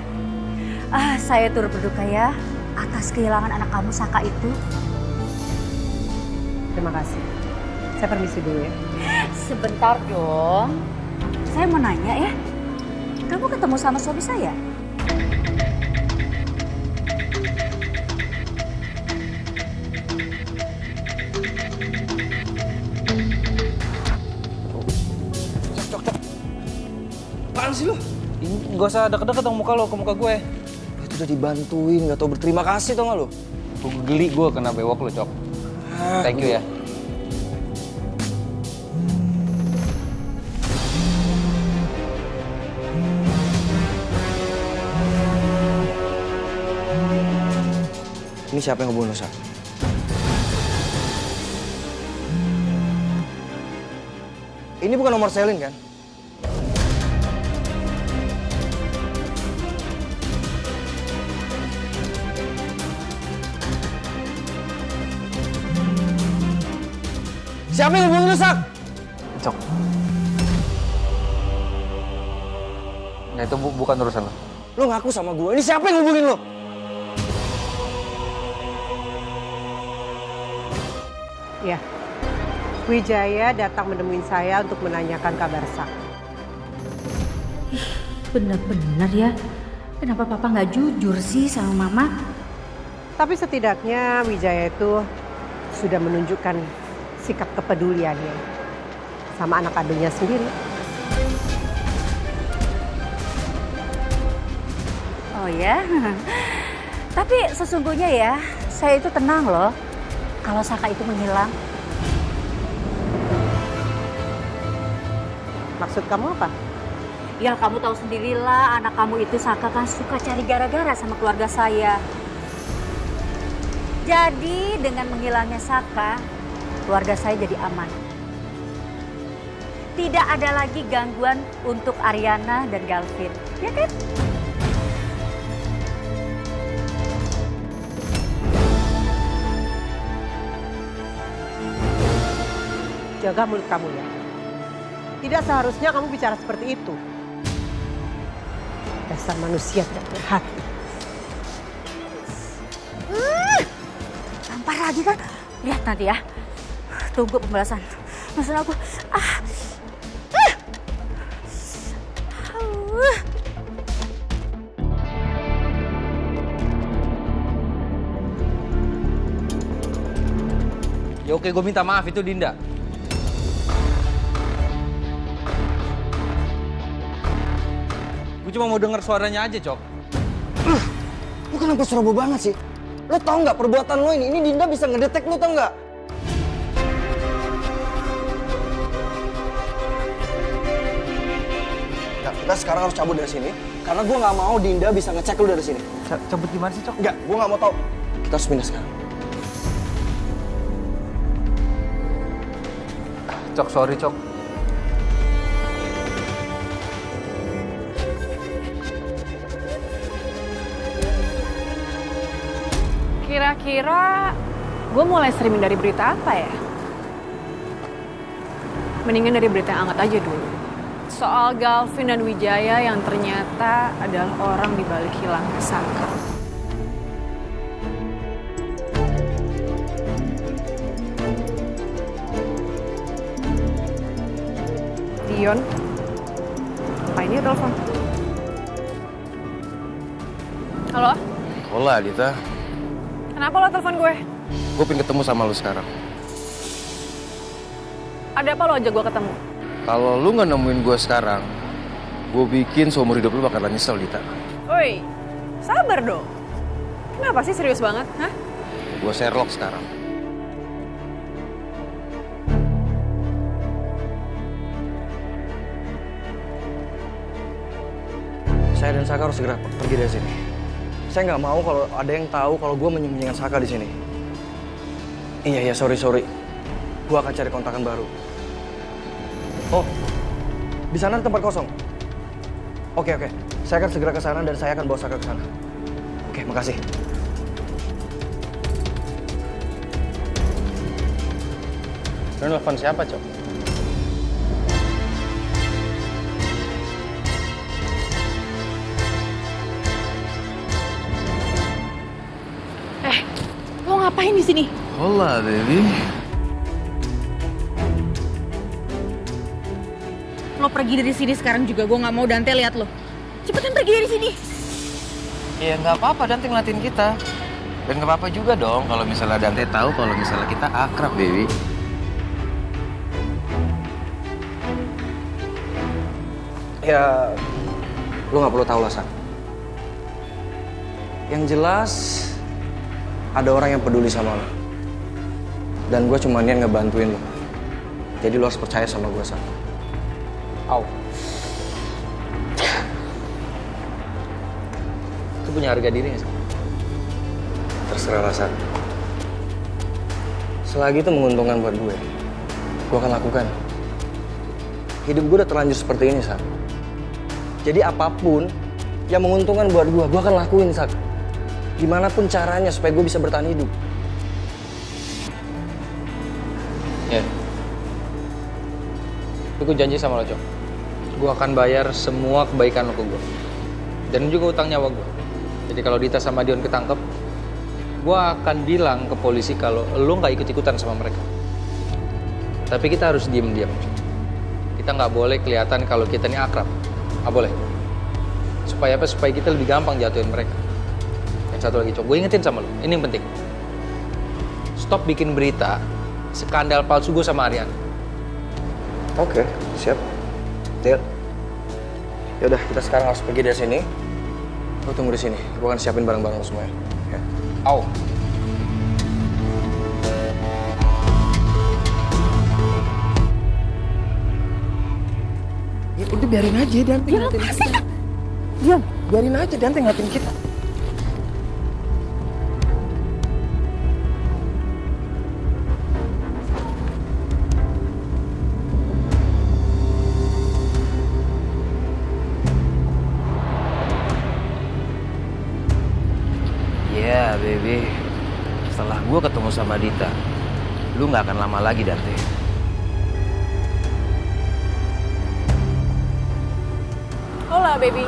saya turut berduka ya atas kehilangan anak kamu Saka itu. Terima kasih. Saya permisi dulu ya. Sebentar dong. Saya mau nanya ya, kamu ketemu sama suami saya? Apaan sih lo? Gak usah deket-deket dong muka lo ke muka gue. Lo itu udah dibantuin, gak tau berterima kasih tau gak lo? Gue geli gue kena bewok lo, Cok. Thank you ya. Ini siapa yang ngebunuh Sak? Ini bukan nomor Selin kan? Siapa yang hubungin lu, Sak? Cok. Nah itu bukan urusan lo. Lu ngaku sama gue, ini siapa yang hubungin lu? Ya, Wijaya datang menemuin saya untuk menanyakan kabar Sak. Bener-bener ya. Kenapa papa nggak jujur sih sama mama? Tapi setidaknya Wijaya itu sudah menunjukkan sikap kepeduliannya sama anak kandungnya sendiri. Oh ya? Tapi sesungguhnya ya, saya itu tenang loh kalau Saka itu menghilang. Maksud kamu apa? Ya kamu tahu sendirilah, anak kamu itu Saka kan suka cari gara-gara sama keluarga saya. Jadi dengan menghilangnya Saka, keluarga saya jadi aman. Tidak ada lagi gangguan untuk Ariana dan Galvin, ya kan? Jaga mulut kamu ya. Tidak seharusnya kamu bicara seperti itu. Dasar manusia tidak punya hati. Tampar lagi kan? Lihat nanti ya. Tunggu pembalasan. Maksud aku. Ya oke, gue minta maaf, itu Dinda. Gue cuma mau denger suaranya aja, Cok. Lu kenapa ceroboh banget sih? Lo tau nggak perbuatan lo ini Dinda bisa ngedetek lo, tau nggak? Nah, kita sekarang harus cabut dari sini karena gue nggak mau Dinda bisa ngecek lo dari sini. Cabut gimana sih, Cok? Nggak, gue nggak mau tahu. Kita harus pindah sekarang. Cok, sorry, Cok. Kira-kira gue mulai streaming dari berita apa ya? Mendingan dari berita yang hangat aja dulu. Soal Galvin dan Wijaya yang ternyata adalah orang di balik hilangnya Saka. Dion, apa ini telepon? Halo? Hola, Dita. Kenapa lo telepon gue? Gue pengen ketemu sama lu sekarang. Ada apa lo ajak gue ketemu? Kalau lu nggak nemuin gue sekarang, gue bikin seumur hidup lu bakalan nyesel, Dita. Woi, sabar dong. Kenapa sih serius banget, hah? Gue Sherlock sekarang. Saya dan Saka harus segera pergi dari sini. Saya nggak mau kalau ada yang tahu kalau gue menyembunyikan Saka di sini. Iya, sorry. Gue akan cari kontakan baru. Oh, di sana ada tempat kosong. Oke. Saya akan segera ke sana dan saya akan bawa Saka ke sana. Oke, makasih. Lu nelfon siapa, Cok? Lo ngapain di sini? Hola, baby. Lo pergi dari sini sekarang juga, gue nggak mau Dante lihat lo. Cepetan pergi dari sini. Ya nggak apa-apa, Dante ngeliatin kita. Dan nggak apa-apa juga dong kalau misalnya Dante tahu kalau misalnya kita akrab, baby. Ya, lu nggak perlu tahu lah, Sak. Yang jelas, ada orang yang peduli sama lo. Dan gue cuma niat ngebantuin lo. Jadi lo harus percaya sama gue, Sak. Au. Itu punya harga diri nggak sih? Terserah rasa. Selagi itu menguntungkan buat gue akan lakukan. Hidup gue udah terlanjur seperti ini, Sak. Jadi apapun yang menguntungkan buat gue akan lakuin, Sak. Gimana pun caranya supaya gue bisa bertahan hidup. Ya, Tapi gue janji sama lo, Cok. Gue akan bayar semua kebaikan lo ke gue. Dan juga utang nyawa gue. Jadi kalau Dita sama Dion ketangkep, gue akan bilang ke polisi kalau lo nggak ikut-ikutan sama mereka. Tapi kita harus diem-diem. Kita nggak boleh kelihatan kalau kita ini akrab. Nggak boleh. Supaya apa? Supaya kita lebih gampang jatuhin mereka. Yang satu lagi, Cok, gue ingetin sama lo. Ini yang penting. Stop bikin berita skandal palsu gue sama Aryan. Oke, siap. Deal. Yaudah, kita sekarang harus pergi dari sini. Lo tunggu di sini. Gue akan siapin barang-barang lo semuanya. Ya. Au. Ya udah biarin aja, Dante ngatin kita. Diam, biarin aja Dante ngatin kita. Ya, baby. Setelah gue ketemu sama Dita, lu nggak akan lama lagi, Dante. Hola, baby.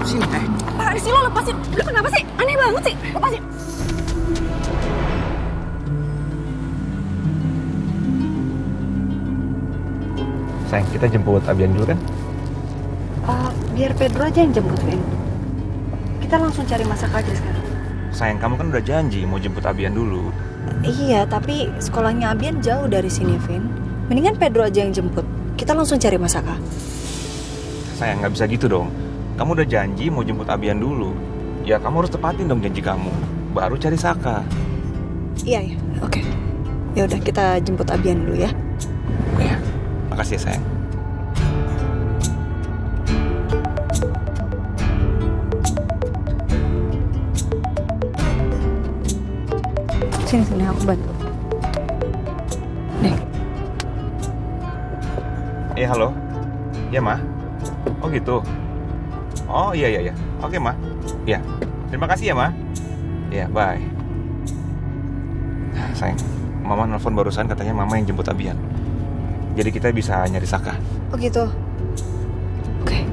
Sini. Apaan sih lo? Lepasin. Lu kenapa sih? Aneh banget sih. Lepasin. Sayang, kita jemput Abian dulu kan? Biar Pedro aja yang jemput, Vin. Kita langsung cari Masaka aja sekarang. Sayang, kamu kan udah janji mau jemput Abian dulu. Iya, tapi sekolahnya Abian jauh dari sini, Vin. Mendingan Pedro aja yang jemput. Kita langsung cari Masaka. Sayang, nggak bisa gitu dong. Kamu udah janji mau jemput Abian dulu. Ya kamu harus tepatin dong janji kamu. Baru cari Saka. Iya, oke. Ya udah, kita jemput Abian dulu ya. Iya, makasih ya sayang. Sini, aku bantu. Nih. Halo? Iya, Ma? Oh gitu? Oh iya. Oke, Ma. Iya. Terima kasih ya, Ma. Iya, bye. Sayang, Mama nelfon barusan katanya Mama yang jemput Abian. Jadi kita bisa nyari Saka. Oh gitu. Oke.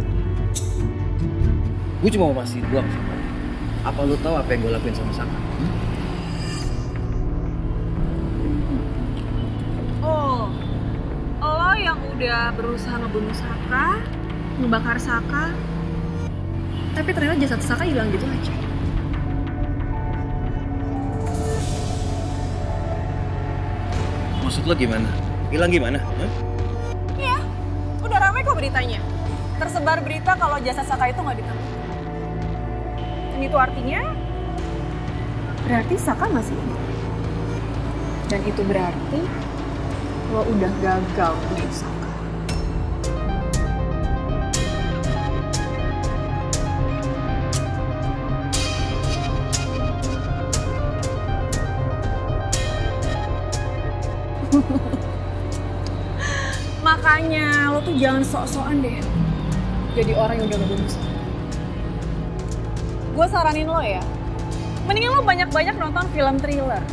Gue cuma mau mastiin doang sama lo. Apa lo tahu apa yang gue lakuin sama Saka? Oh, lo yang udah berusaha ngebunuh Saka, ngebakar Saka, tapi ternyata jasad Saka hilang gitu aja. Maksud lo gimana? Hilang gimana? Iya, udah ramai kok beritanya. Tersebar berita kalau jasad Saka itu nggak ditemukan. Dan itu artinya, berarti Saka masih hidup. Dan itu berarti lo udah gagal bunuh Saka. Makanya lo tuh jangan sok-sokan deh jadi orang yang udah ngebunuh Saka. Gue saranin lo ya, mendingan lo banyak-banyak nonton film thriller.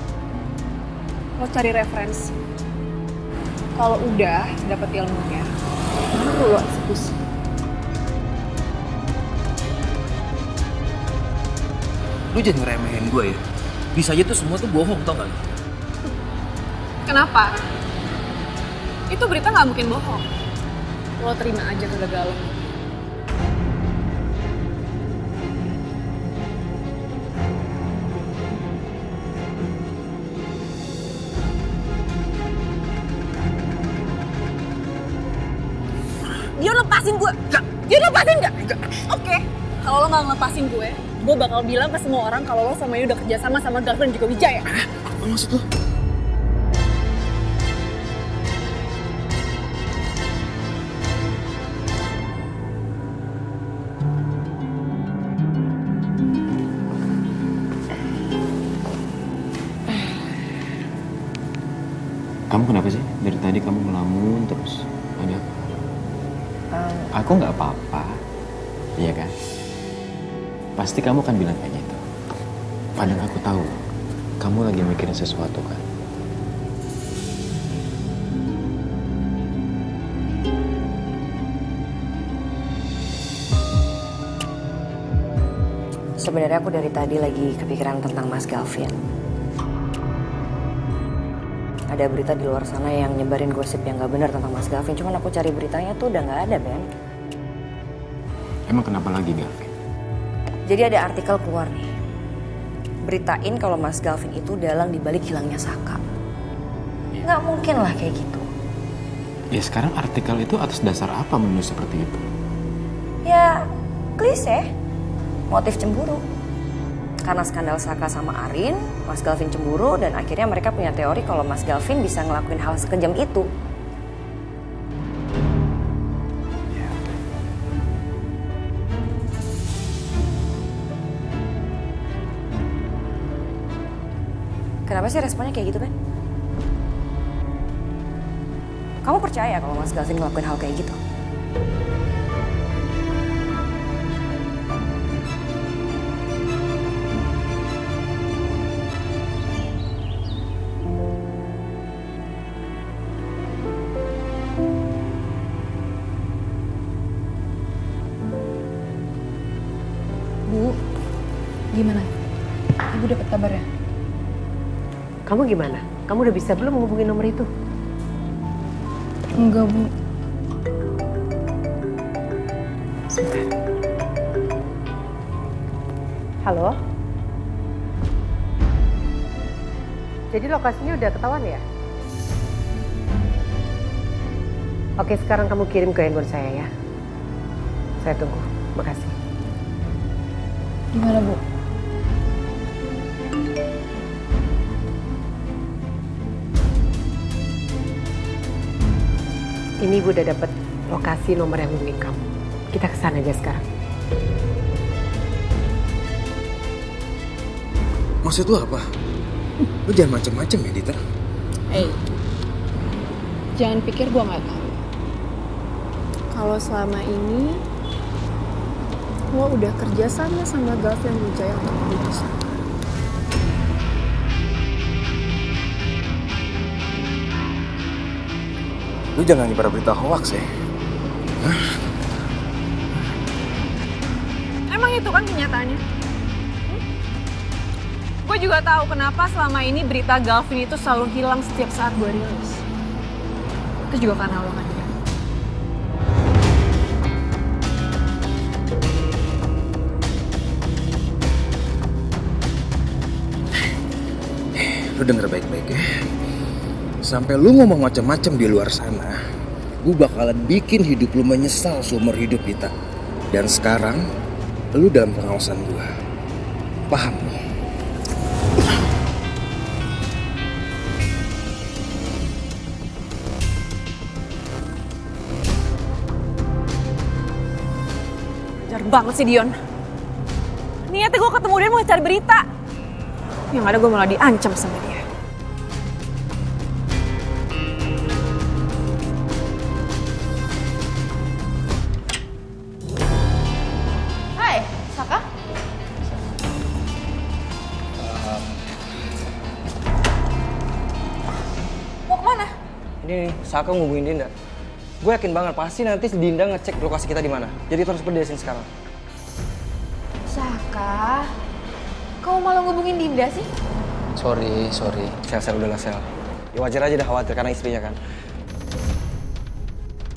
Lo cari referensi. Kalau udah dapet ilmunya, baru lo eksekusi. Lu jangan ngeremehin gue ya. Bisa aja tuh semua tuh bohong, tau gak lu? Kenapa? Itu berita nggak mungkin bohong. Lo terima aja kegagalan. Dia lepasin gue. Dia lepasin nggak? Oke. Kalau lo nggak ngelepasin gue bakal bilang ke semua orang kalau lo sama ini udah kerjasama sama Gavin juga Wijaya. Apa maksud lo? Kamu kenapa sih? Dari tadi kamu melamun terus. Ada apa? Aku nggak apa-apa, iya kan? Pasti kamu kan bilang kayak gitu. Padahal aku tahu, kamu lagi mikirin sesuatu kan? Sebenarnya aku dari tadi lagi kepikiran tentang Mas Galvin. Ada berita di luar sana yang nyebarin gosip yang gak benar tentang Mas Galvin. Cuman aku cari beritanya tuh udah gak ada, Ben. Emang kenapa lagi, Galvin? Jadi ada artikel keluar nih. Beritain kalau Mas Galvin itu dalang dibalik hilangnya Saka. Gak mungkin lah kayak gitu. Ya sekarang artikel itu atas dasar apa menulis seperti itu? Ya, klise. Motif cemburu. Karena skandal Saka sama Arin, Mas Galvin cemburu dan akhirnya mereka punya teori kalau Mas Galvin bisa ngelakuin hal sekejam itu. Kenapa sih responnya kayak gitu, Ben? Kamu percaya kalau Mas Galvin ngelakuin hal kayak gitu? Bu, gimana? Ibu dapat kabar ya? Kamu gimana? Kamu udah bisa belum menghubungi nomor itu? Enggak, Bu. Sebentar. Halo? Jadi lokasinya udah ketahuan ya? Oke, sekarang kamu kirim ke handphone saya ya. Saya tunggu. Makasih. Gimana, Bu? Ini Ibu udah dapet lokasi nomor yang hubungin kamu. Kita kesana aja sekarang. Maksud lu apa? Lu jangan macem-macem ya, Dita. Jangan pikir gua nggak tahu. Kalau selama ini lo udah kerja sama Galvin Wijaya untuk membunuh Saka. Lu jangan nyebar berita hoax ya. Emang itu kan kenyataannya? Gue juga tahu kenapa selama ini berita Galvin itu selalu hilang setiap saat gue rilis. Itu juga karena lo kan. Lu denger baik-baik ya. Sampai lu ngomong macam-macam di luar sana, gue bakalan bikin hidup lu menyesal seumur hidup, Dita. Dan sekarang, lu dalam pengawasan gue. Paham lu? Jar banget sih Dion. Niatnya gue ketemu dia mau cari berita. Yang ada gue malah diancam sama dia. Hai, Saka. Mau kemana? Ini nih, Saka ngubungin Dinda. Gue yakin banget pasti nanti Dinda ngecek lokasi kita di mana. Jadi itu harus pergi dari sini sekarang. Saka, kamu malah ngubungin Dinda sih? Sorry. Sel, udahlah Sel. Ya wajar aja dah khawatir karena istrinya kan.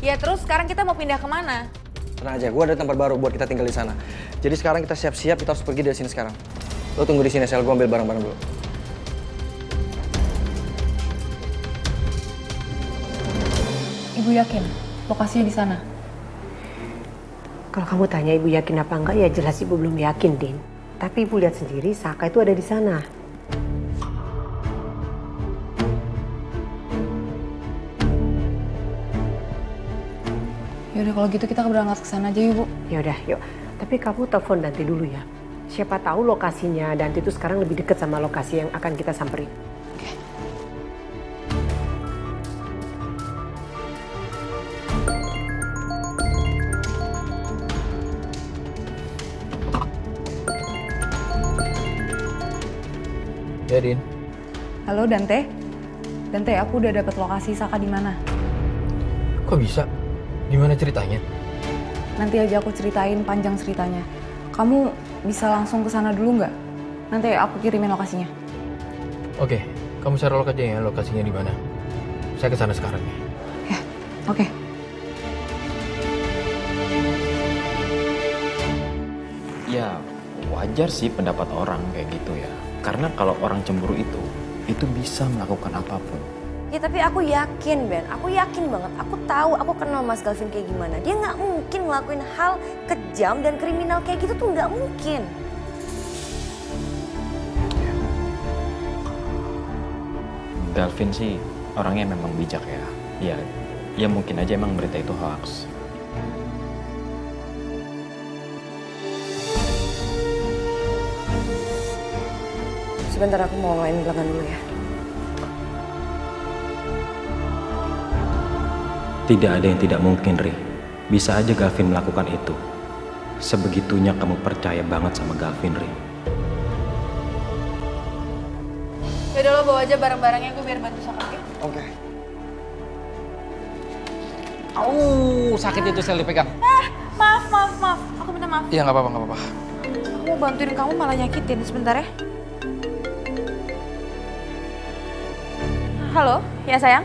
Ya terus sekarang kita mau pindah kemana? Tenang aja, gue ada tempat baru buat kita tinggal di sana. Jadi sekarang kita siap-siap, kita harus pergi dari sini sekarang. Lo tunggu di sini Sel, gue ambil barang-barang dulu. Ibu yakin lokasinya di sana? Kalau kamu tanya Ibu yakin apa enggak, ya jelas Ibu belum yakin, Din. Tapi Ibu lihat sendiri, Saka itu ada di sana. Yaudah kalau gitu kita berangkat ke sana aja yuk, Bu. Yaudah, yuk. Tapi kamu telepon Danti dulu ya. Siapa tahu lokasinya Danti itu sekarang lebih dekat sama lokasi yang akan kita samperin. Ya, Din. Halo Dante. Dante, aku udah dapet lokasi Saka di mana. Kok bisa? Gimana ceritanya? Nanti aja aku ceritain panjang ceritanya. Kamu bisa langsung ke sana dulu nggak? Nanti aku kirimin lokasinya. Oke, kamu share aja ya lokasinya di mana. Saya ke sana sekarang ya. Ya, oke. Ya, wajar sih pendapat orang kayak gitu ya. Karena kalau orang cemburu itu bisa melakukan apapun. Ya tapi aku yakin Ben, aku yakin banget. Aku tahu, aku kenal Mas Galvin kayak gimana. Dia nggak mungkin ngelakuin hal kejam dan kriminal kayak gitu tuh nggak mungkin. Galvin sih orangnya memang bijak ya. Ya mungkin aja emang berita itu hoax. Sebentar aku mau ngelain belakang dulu ya. Tidak ada yang tidak mungkin, Ri. Bisa aja Galvin melakukan itu. Sebegitunya kamu percaya banget sama Galvin, Ri. Yaudah lo bawa aja barang-barangnya, gue biar bantu Saka, oke? Oke. Sakit itu sel dipegang. Maaf. Aku minta maaf. Iya, nggak apa-apa. Aku mau bantuin kamu malah nyakitin. Sebentar ya. Halo, ya sayang?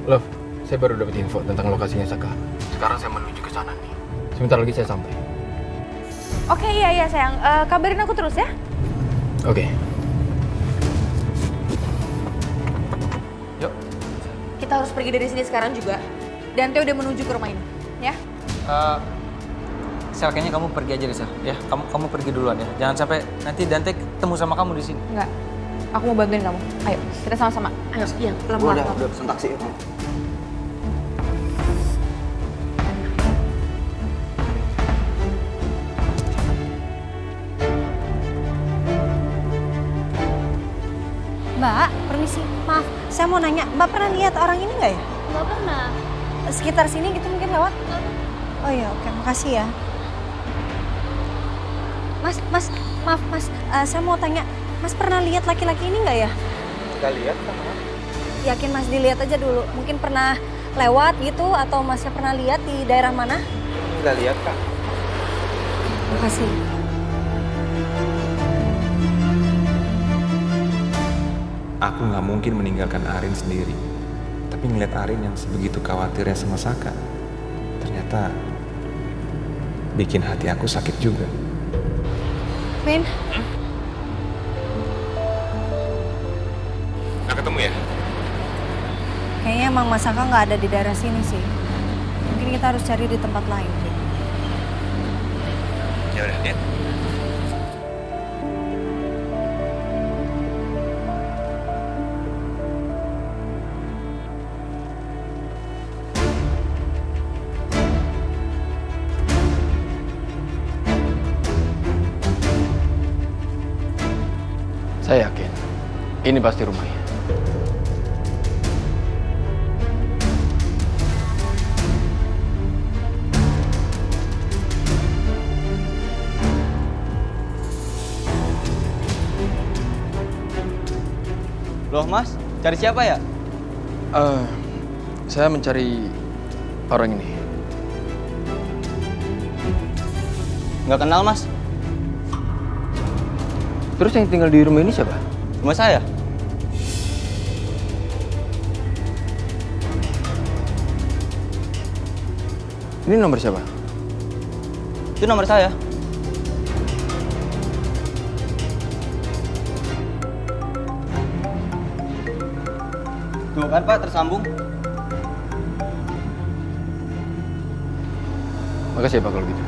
Love, saya baru dapat info tentang lokasinya Saka. Sekarang saya menuju ke sana nih. Sebentar lagi saya sampai. Oke, iya sayang. Kabarin aku terus ya. Oke. Kita harus pergi dari sini sekarang juga. Dante udah menuju ke rumah ini, ya? Sel, kayaknya kamu pergi aja deh, Sel. Ya, kamu pergi duluan ya. Jangan sampai nanti Dante ketemu sama kamu di sini. Enggak. Aku mau bantuin kamu. Ayo, kita sama-sama. Ayo, iya, pelan-pelan. Udah pesen taksi. Mbak, permisi. Maaf, saya mau nanya. Mbak pernah lihat orang ini nggak ya? Nggak pernah. Sekitar sini gitu mungkin lewat? Oh iya, oke. Makasih ya. Mas, maaf Mas. Saya mau tanya. Mas pernah lihat laki-laki ini nggak ya? Nggak lihat, Kak. Yakin Mas dilihat aja dulu. Mungkin pernah lewat gitu atau Masnya pernah lihat di daerah mana? Nggak lihat, Kak. Makasih. Aku nggak mungkin meninggalkan Arin sendiri. Tapi ngeliat Arin yang sebegitu khawatirnya sama Saka, ternyata bikin hati aku sakit juga. Vin. Nggak ketemu ya? Kayaknya emang Mas Saka nggak ada di daerah sini sih. Mungkin kita harus cari di tempat lain. Ya udah, Din. Saya yakin ini pasti rumahnya. Loh Mas, cari siapa ya? Saya mencari orang ini. Nggak kenal Mas. Terus yang tinggal di rumah ini siapa? Rumah saya. Ini nomor siapa? Itu nomor saya. Tuh kan Pak, tersambung. Makasih ya Pak kalau gitu.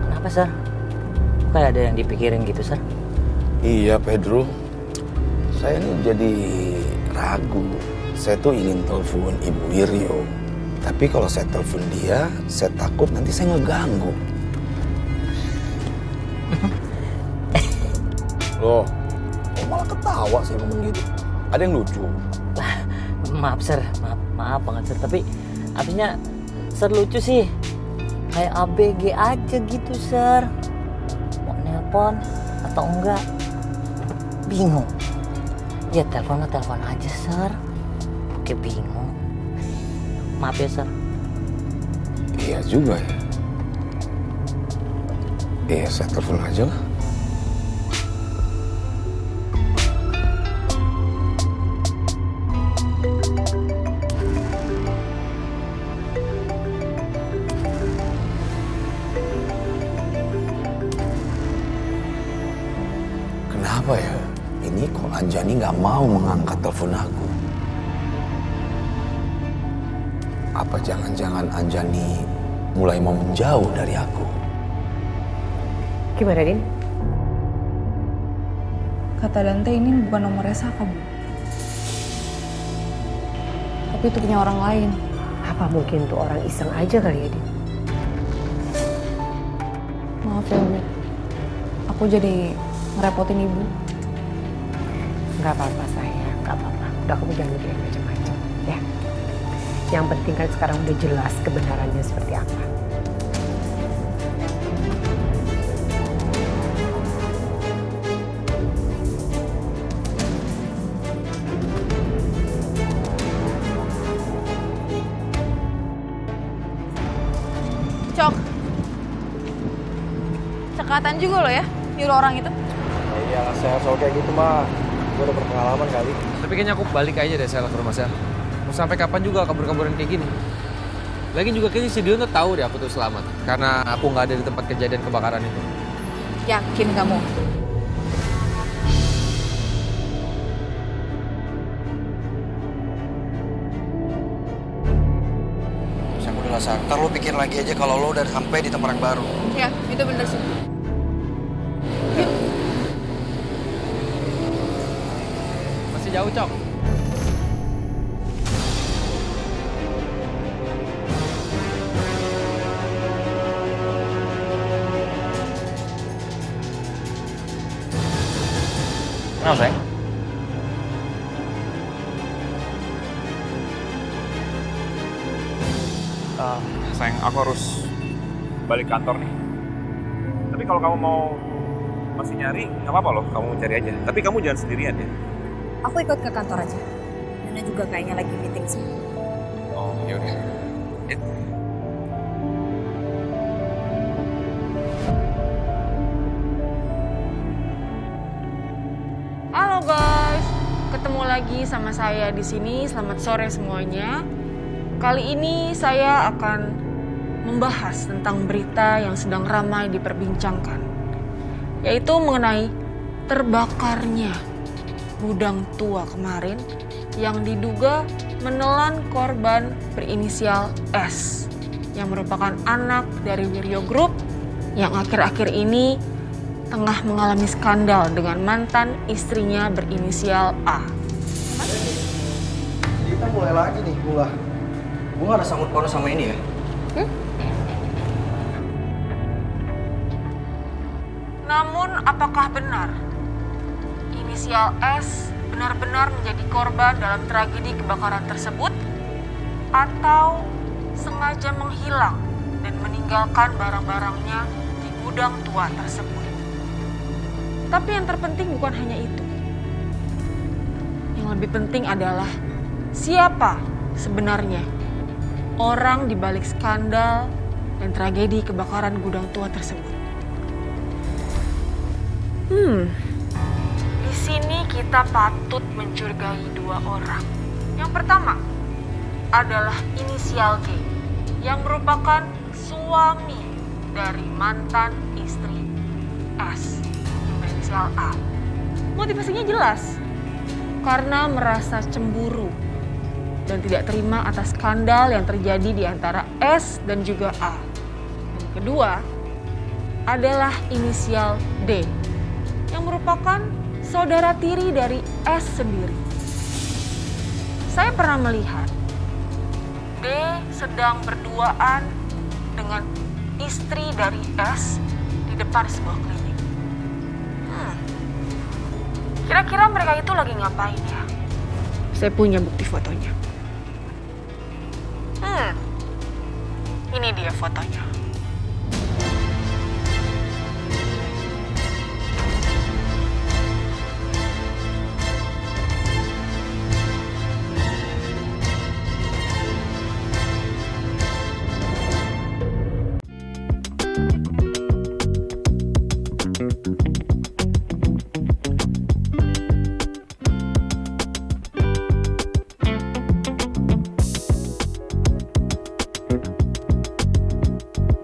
Kenapa, Sir? Kayak ada yang dipikirin gitu, Sir? Iya, Pedro. Saya ini jadi ragu. Saya tuh ingin telepon Ibu Wiryo. Tapi kalau saya telepon dia, saya takut nanti saya ngeganggu. Loh, kok malah ketawa sih ngomong gitu? Ada yang lucu? Maaf Sir, maaf banget Sir. Tapi artinya Sir lucu sih. Kayak ABG aja gitu Sir. Mau nelpon atau enggak? Bingung. Ya telepon aja Sir. Oke bingung. Maaf ya Sir. Iya juga ya. Iya, saya telepon aja lah. Kenapa ya? Ini kok Anjani nggak mau mengangkat telepon aku? Apa jangan-jangan Anjani mulai mau menjauh dari aku? Gimana, Din? Kata Dante ini bukan nomornya Saka, Bu. Tapi itu punya orang lain. Apa mungkin tuh orang iseng aja kali ya, Din? Maaf ya, Bu. Aku jadi ngerepotin Ibu. Nggak apa-apa, sayang. Nggak apa-apa. Udah, kamu jangan mikir macam-macam, ya. Yang penting kan sekarang udah jelas kebenarannya seperti apa. Cok, cekatan juga lo ya nyuruh orang itu. Nah, iya lah Sel, soal kayak gitu mah gue udah berpengalaman kali. Tapi kayaknya aku balik aja deh Sel ke rumah Sel. Mau sampai kapan juga kabur-kaburan kayak gini. Lagi juga kayaknya si Dion tuh tahu deh aku tuh selamat. Karena aku nggak ada di tempat kejadian kebakaran itu. Yakin kamu? Saya udah lah, ntar lo pikir lagi aja kalau lo udah sampai di tempat yang baru. Ya, itu bener sih. Masih jauh, Cok. Kenapa, sayang? Sayang, aku harus balik kantor nih. Tapi kalau kamu mau masih nyari, nggak apa-apa loh, kamu cari aja. Tapi kamu jangan sendirian ya. Aku ikut ke kantor aja. Nana juga kayaknya lagi meeting sih. Oh, yaudah. Halo guys, ketemu lagi sama saya di sini. Selamat sore semuanya. Kali ini saya akan membahas tentang berita yang sedang ramai diperbincangkan, yaitu mengenai terbakarnya gudang tua kemarin yang diduga menelan korban berinisial S yang merupakan anak dari Wiryo Group yang akhir-akhir ini tengah mengalami skandal dengan mantan istrinya berinisial A. Kita mulai lagi nih, Gue gak ada sangkut pautnya sama ini ya. Namun apakah benar inisial S benar-benar menjadi korban dalam tragedi kebakaran tersebut? Atau sengaja menghilang dan meninggalkan barang-barangnya di gudang tua tersebut? Tapi yang terpenting bukan hanya itu. Yang lebih penting adalah siapa sebenarnya orang di balik skandal dan tragedi kebakaran gudang tua tersebut. Di sini kita patut mencurigai dua orang. Yang pertama adalah inisial G yang merupakan suami dari mantan istri S berinisial A. Motivasinya jelas, karena merasa cemburu dan tidak terima atas skandal yang terjadi di antara S dan juga A. Dan kedua adalah inisial D yang merupakan saudara tiri dari S sendiri. Saya pernah melihat D sedang berduaan dengan istri dari S di depan sebuah klinik. Kira-kira mereka itu lagi ngapain ya? Saya punya bukti fotonya. Ini dia fotonya.